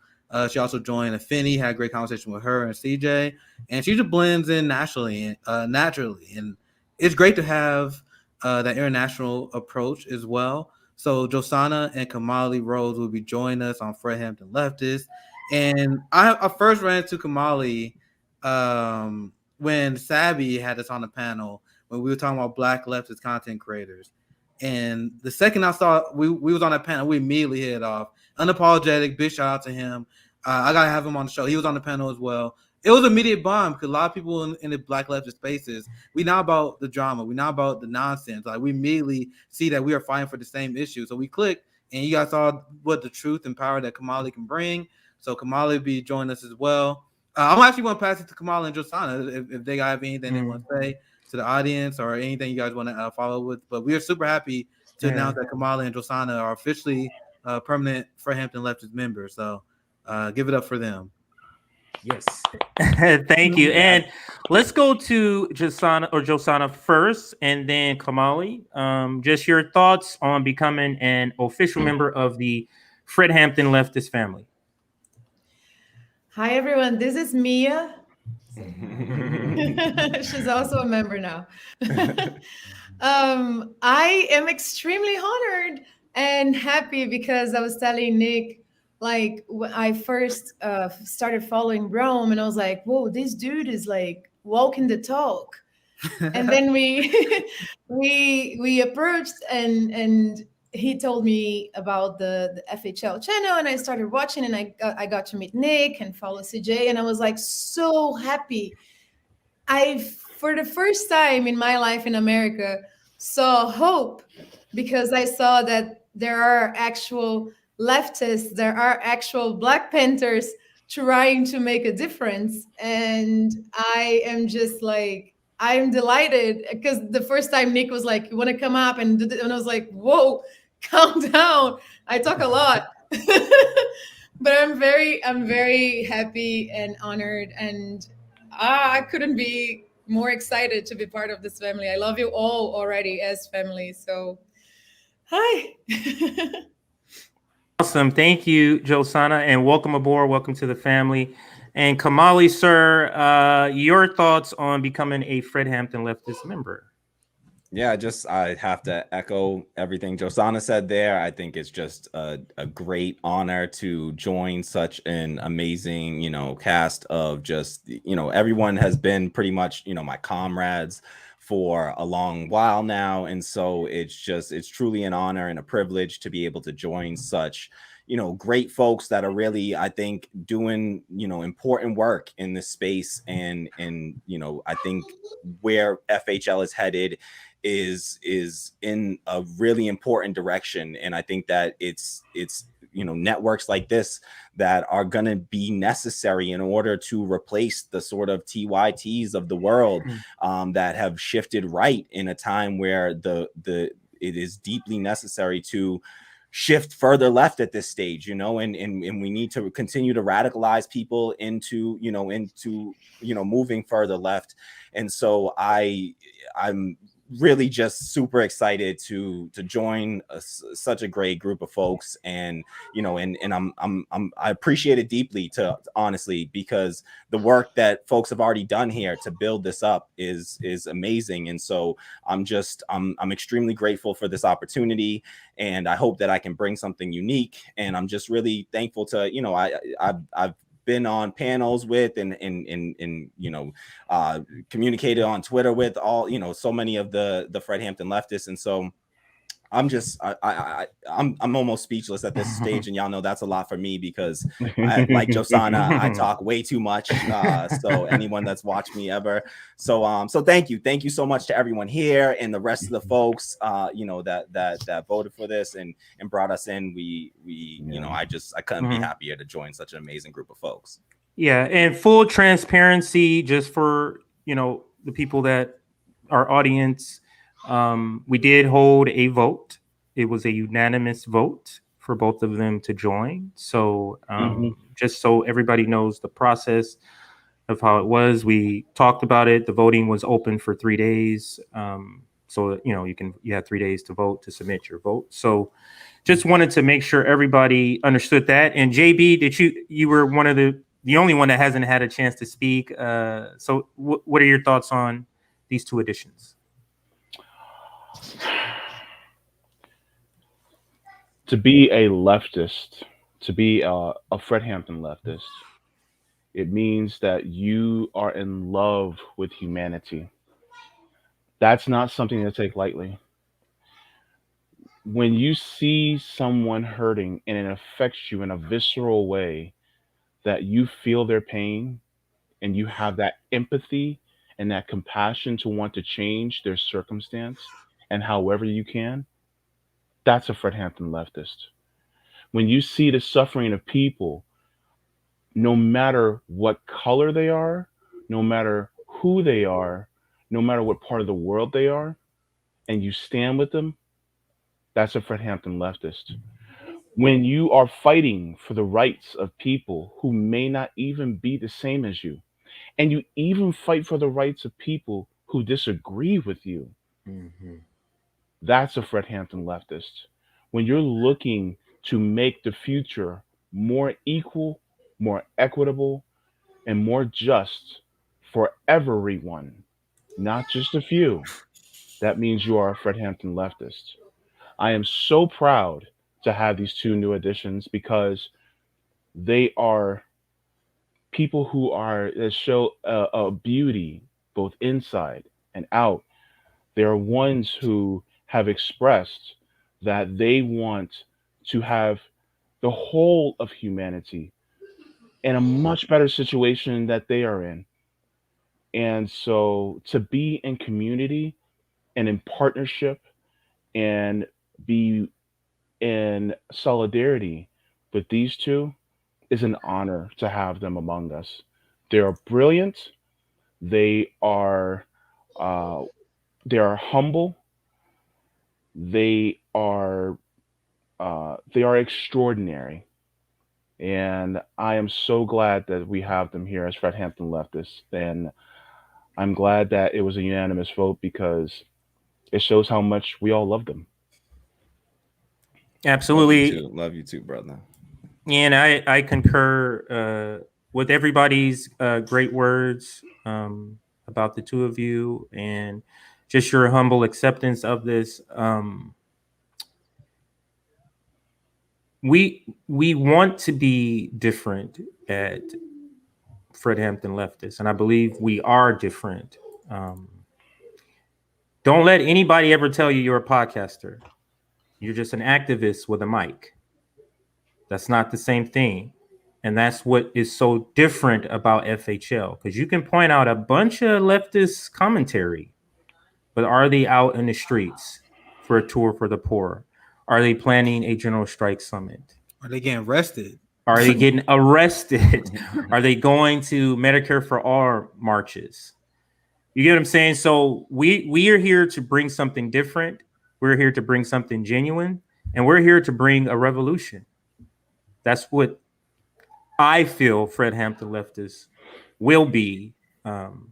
She also joined Affinity, had a great conversation with her and CJ, and she just blends in naturally. And it's great to have that international approach as well. So Josana and Kamali Rose will be joining us on Fred Hampton Leftist. And I first ran into Kamali when Sabby had us on the panel when we were talking about Black leftist content creators. And the second I saw we was on that panel, we immediately hit it off. Unapologetic, big shout out to him. I gotta have him on the show. He was on the panel as well. It was an immediate bomb because a lot of people in the Black leftist spaces, we not about the drama, we not about the nonsense. Like, we immediately see that we are fighting for the same issue. So we clicked, and you guys saw what the truth and power that Kamali can bring. So Kamali will be joining us as well. I'm actually going to pass it to Kamali and Josana if they have anything they want to say to the audience or anything you guys want to follow with. But we are super happy to announce that Kamali and Josana are officially permanent Fred Hampton Leftist members. So give it up for them. Yes. Thank you. And let's go to Josana first, and then Kamali. Just your thoughts on becoming an official member of the Fred Hampton Leftist family. Hi, everyone. This is Mia. She's also a member now. I am extremely honored and happy because I was telling Nick, like, when I first started following Rome, and I was like, whoa, this dude is like walking the talk. And then we we approached, and he told me about the FHL channel, and I started watching, and I got to meet Nick and follow CJ, and I was like so happy. I, for the first time in my life in America, saw hope, because I saw that there are actual leftists, there are actual Black Panthers trying to make a difference. And I am just like, I'm delighted, because the first time Nick was like, "You want to come up?" And I was like, "Whoa, calm down. I talk a lot." But I'm very happy and honored, and I couldn't be more excited to be part of this family. I love you all already as family. So, hi. Awesome. Thank you, Josana, and welcome aboard. Welcome to the family. And Kamali, sir, your thoughts on becoming a Fred Hampton leftist member? Yeah, I have to echo everything Josana said there. I think it's just a great honor to join such an amazing, cast of just, everyone has been pretty much, my comrades for a long while now. And so it's truly an honor and a privilege to be able to join such, great folks that are really, I think, doing, important work in this space. And I think where FHL is headed is in a really important direction. And I think that it's networks like this that are going to be necessary in order to replace the sort of TYTs of the world that have shifted right in a time where it is deeply necessary to shift further left at this stage, and we need to continue to radicalize people into moving further left. And so I'm really just super excited to join such a great group of folks, and I appreciate it deeply, honestly, because the work that folks have already done here to build this up is amazing. And so I'm extremely grateful for this opportunity, and I hope that I can bring something unique. And I'm just really thankful to I've been on panels with and communicated on Twitter with all, so many of the Fred Hampton leftists. And so I'm just I'm almost speechless at this stage, and y'all know that's a lot for me because like Josana, I talk way too much. So anyone that's watched me ever, so thank you so much to everyone here and the rest of the folks, that voted for this and brought us in. I couldn't be happier to join such an amazing group of folks. Yeah, and full transparency, just for the people that our audience. We did hold a vote. It was a unanimous vote for both of them to join. So just so everybody knows the process of how it was, we talked about it. The voting was open for 3 days. So you had 3 days to vote, to submit your vote. So just wanted to make sure everybody understood that. And JB, you were one of the only one that hasn't had a chance to speak. So what are your thoughts on these two additions? To be a leftist, to be a Fred Hampton leftist, it means that you are in love with humanity. That's not something to take lightly. When you see someone hurting and it affects you in a visceral way, that you feel their pain and you have that empathy and that compassion to want to change their circumstance, and however you can, that's a Fred Hampton leftist. When you see the suffering of people, no matter what color they are, no matter who they are, no matter what part of the world they are, and you stand with them, that's a Fred Hampton leftist. When you are fighting for the rights of people who may not even be the same as you, and you even fight for the rights of people who disagree with you, that's a Fred Hampton leftist. When you're looking to make the future more equal, more equitable, and more just for everyone, not just a few, that means you are a Fred Hampton leftist. I am so proud to have these two new additions because they are people who are that show a beauty both inside and out. They are ones who have expressed that they want to have the whole of humanity in a much better situation that they are in. And so to be in community and in partnership and be in solidarity with these two is an honor to have them among us. They are brilliant. They are uh, they are humble. They are extraordinary, and I am so glad that we have them here as Fred Hampton leftists. And I'm glad that it was a unanimous vote because it shows how much we all love them. Absolutely. Love you too, brother. And I concur with everybody's great words about the two of you and just your humble acceptance of this. We want to be different at Fred Hampton Leftist, and I believe we are different. Don't let anybody ever tell you you're a podcaster. You're just an activist with a mic. That's not the same thing. And that's what is so different about FHL, because you can point out a bunch of leftist commentary, but are they out in the streets for a tour for the poor? Are they planning a general strike summit? Are they getting arrested? Are they getting arrested? Are they going to Medicare for All marches? You get what I'm saying? So we are here to bring something different. We're here to bring something genuine, and we're here to bring a revolution. That's what I feel Fred Hampton Leftists will be.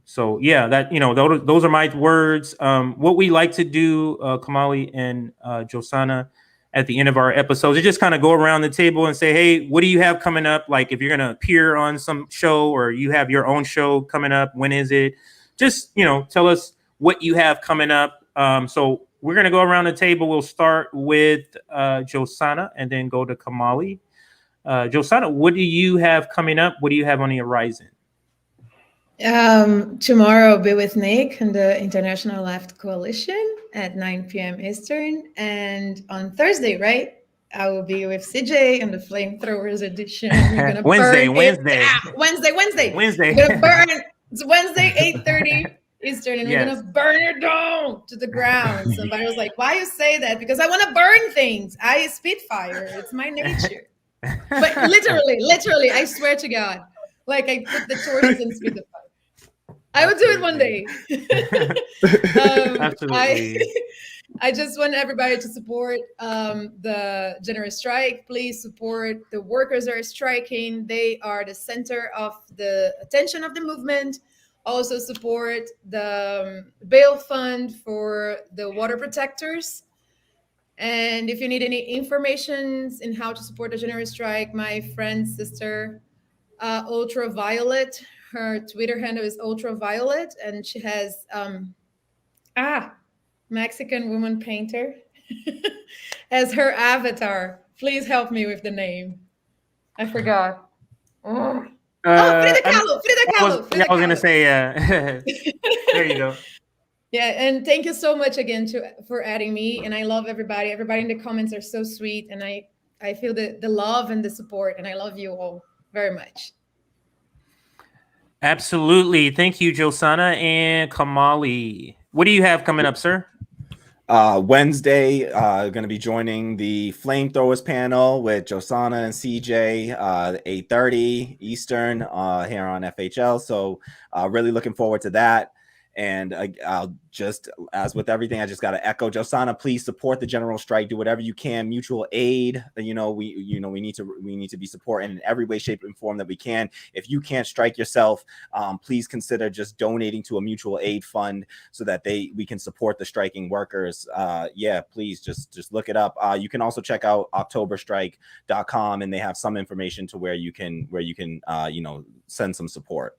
So yeah, that those are my words. What we like to do, Kamali and Josana, at the end of our episodes, is just kind of go around the table and say, hey, what do you have coming up? Like if you're gonna appear on some show or you have your own show coming up, when is it? Just tell us what you have coming up. So we're gonna go around the table. We'll start with Josana and then go to Kamali. Josana, what do you have coming up? What do you have on the horizon? Tomorrow I'll be with Nick and the International Left Coalition at 9 p.m. Eastern. And on Thursday, right, I will be with CJ on the Flamethrowers edition. We're gonna Wednesday. Wednesday. We're gonna burn. It's Wednesday, 8:30 Eastern, and we're gonna burn it down to the ground. Somebody was like, "Why you say that?" Because I want to burn things. I spit fire. It's my nature. But literally, I swear to God, like I put the torches and spit the fire. I will do it one day. Absolutely. I just want everybody to support the generous strike. Please support the workers that are striking. They are the center of the attention of the movement. Also support the bail fund for the water protectors. And if you need any information in how to support the generous strike, my friend, sister, Ultraviolet, her Twitter handle is Ultraviolet, and she has Mexican woman painter as her avatar. Please help me with the name. I forgot. Frida Kahlo. I was gonna say, there you go. Yeah, and thank you so much again for adding me. And I love everybody. Everybody in the comments are so sweet, and I feel the love and the support, and I love you all very much. Absolutely. Thank you, Josana and Kamali. What do you have coming up, sir? Wednesday, going to be joining the Flamethrowers panel with Josana and CJ, 8:30 Eastern here on FHL. So really looking forward to that. And I'll just, as with everything, I just got to echo Josana. Please support the general strike. Do whatever you can. Mutual aid. We need to be supporting in every way, shape, and form that we can. If you can't strike yourself, please consider just donating to a mutual aid fund so that we can support the striking workers. Please just look it up. You can also check out octoberstrike.com, and they have some information to where you can send some support.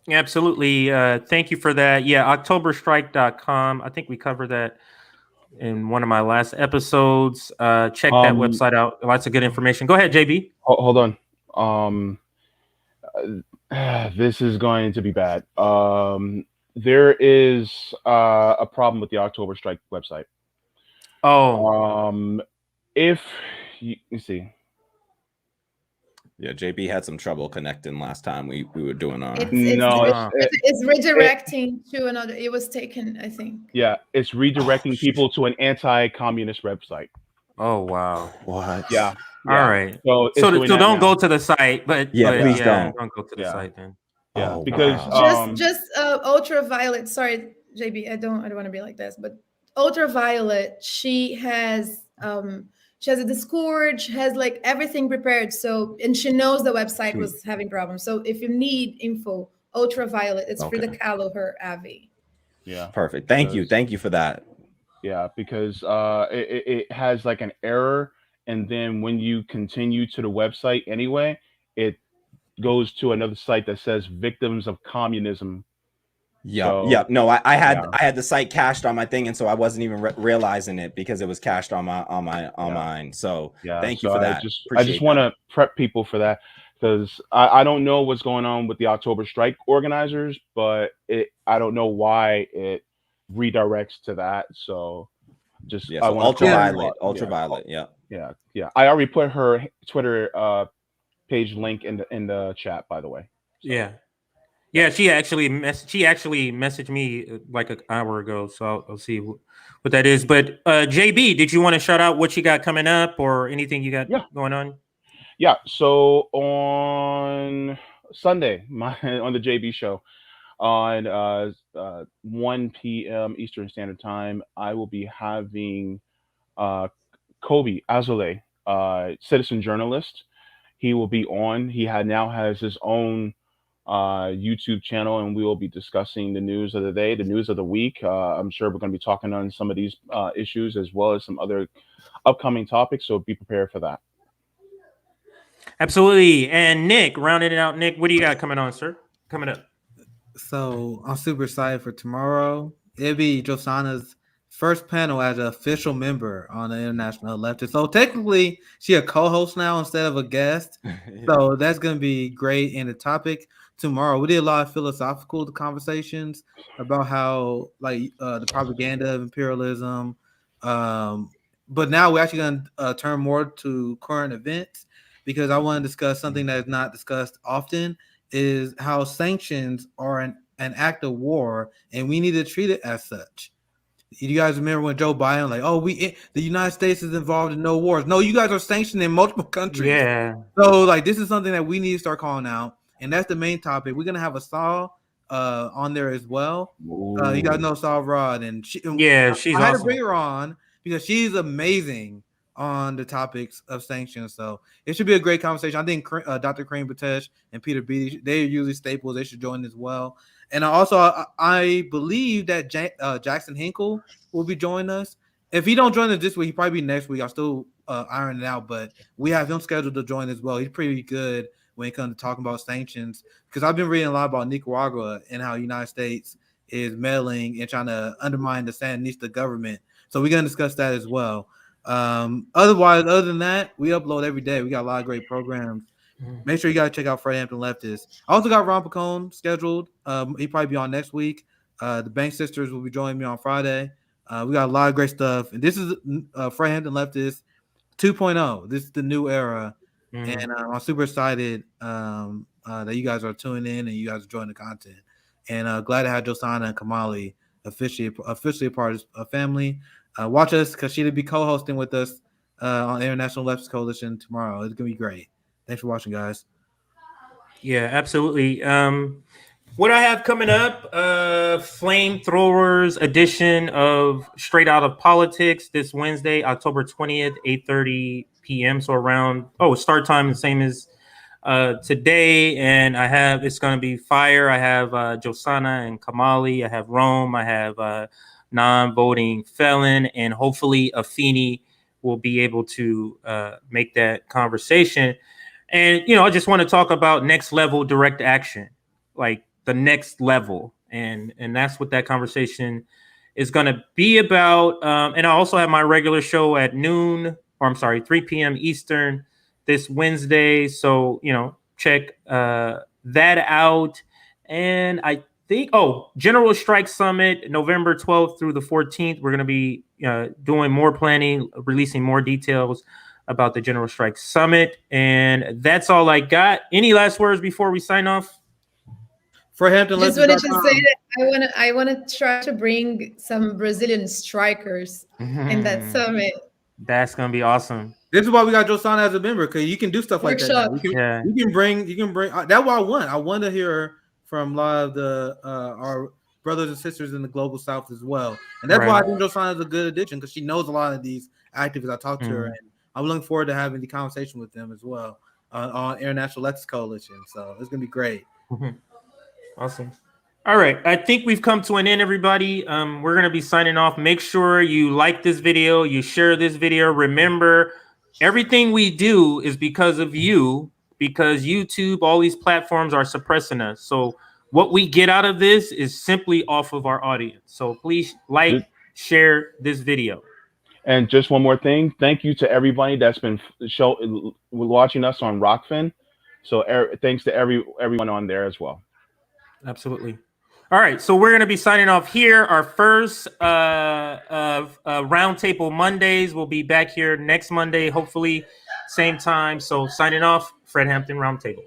Absolutely. Thank you for that. Yeah, octoberstrike.com. I think we covered that in one of my last episodes. Check that website out. Lots of good information. Go ahead, JB. Hold on. This is going to be bad. There is a problem with the October Strike website. If you see. Yeah, JB had some trouble connecting last time we were doing our. It's redirecting to another. It was taken, I think. Yeah, it's redirecting people to an anti-communist website. Oh wow! What? Yeah. All right. So don't go to the site, but please don't go to the site then. Yeah, oh, because wow. just ultraviolet. Sorry, JB, I don't want to be like this, but ultraviolet. She has a Discord. She has like everything prepared. So, and she knows the website was having problems. So if you need info, ultraviolet, it's Frida Kahlo, her Avi. Yeah. Perfect. Thank you for that. Yeah, because it has like an error, and then when you continue to the website anyway, it goes to another site that says victims of communism. No, I had the site cached on my thing, and so I wasn't even realizing it because it was cached on mine. So thank you for that. I just want to prep people for that, because I don't know what's going on with the October Strike organizers, but I don't know why it redirects to that. So just so ultraviolet. Yeah. I already put her Twitter page link in the chat, by the way. So. Yeah, she actually messaged me like an hour ago, so I'll see what that is. But JB, did you want to shout out what you got coming up or anything you got going on? Yeah, so on Sunday, on the JB show, on 1 p.m. Eastern Standard Time, I will be having Kobe Azole, citizen journalist. He will be on. He now has his own YouTube channel, and we will be discussing the news of the day, the news of the week. I'm sure we're going to be talking on some of these issues as well as some other upcoming topics, so be prepared for that. Absolutely. And Nick, rounding it out, Nick, what do you got coming on, sir? Coming up. So I'm super excited for tomorrow. It'll be Josana's first panel as an official member on the International Leftist. So technically, she's a co-host now instead of a guest. So that's going to be great. And the topic tomorrow, we did a lot of philosophical conversations about how, like, the propaganda of imperialism. But now we're actually going to turn more to current events, because I want to discuss something that is not discussed often, is how sanctions are an act of war, and we need to treat it as such. You guys remember when Joe Biden, like, the United States is involved in no wars. No, you guys are sanctioned in multiple countries. Yeah. So, like, this is something that we need to start calling out, and that's the main topic. We're gonna have a Saw on there as well. You guys know Saw Rod, and she's I had to bring her on because she's amazing on the topics of sanctions. So it should be a great conversation. I think Dr. Kareem Batesh and Peter Beattie, they're usually staples. They should join as well. And also, I believe that Jackson Hinkle will be joining us. If he don't join us this week, he probably be next week. I'll still iron it out, but we have him scheduled to join as well. He's pretty good when it comes to talking about sanctions, because I've been reading a lot about Nicaragua and how the United States is meddling and trying to undermine the Sandinista government. So we're going to discuss that as well. Other than that, we upload every day. We got a lot of great programs. Make sure you guys check out Fred Hampton Leftist. I also got Ron Pacone scheduled. He'll probably be on next week. The Bank Sisters will be joining me on Friday. We got a lot of great stuff. And this is Fred Hampton Leftist 2.0. This is the new era. And I'm super excited that you guys are tuning in and you guys are enjoying the content. And glad to have Josana and Kamali officially a part of a family. Watch us, because she'll be co-hosting with us on International Leftist Coalition tomorrow. It's going to be great. Thanks for watching, guys. Yeah, absolutely. What I have coming up, Flamethrowers edition of Straight Out of Politics this Wednesday, October 20th, 8:30 p.m. So around, start time the same as today. And it's going to be fire. I have Josana and Kamali. I have Rome. I have non-voting felon, and hopefully Afeni will be able to make that conversation. And, I just want to talk about next level direct action, like the next level. And that's what that conversation is going to be about, and I also have my regular show at 3 p.m. Eastern this Wednesday. So, check that out. And I think, General Strike Summit, November 12th through the 14th. We're going to be doing more planning, releasing more details about the General Strike Summit. And that's all I got. Any last words before we sign off? For Hampton, Just wanted to say that I want to try to bring some Brazilian strikers in that summit. That's gonna be awesome. This is why we got Josana as a member, because you can do stuff like that. Now. You can bring. That's why I want to hear from a lot of the our brothers and sisters in the global South as well, and that's why I think Josana is a good addition, because she knows a lot of these activists. I talked to her, and I'm looking forward to having the conversation with them as well on International Lexus Coalition. So it's gonna be great. Awesome. All right. I think we've come to an end, everybody. We're going to be signing off. Make sure you like this video, you share this video. Remember, everything we do is because of you, because YouTube, all these platforms are suppressing us. So what we get out of this is simply off of our audience. So please share this video. And just one more thing. Thank you to everybody that's been watching us on Rockfin. So thanks to everyone on there as well. Absolutely. All right, so we're going to be signing off here. Our first Roundtable Mondays will be back here next Monday, hopefully same time. So signing off, Fred Hampton Roundtable.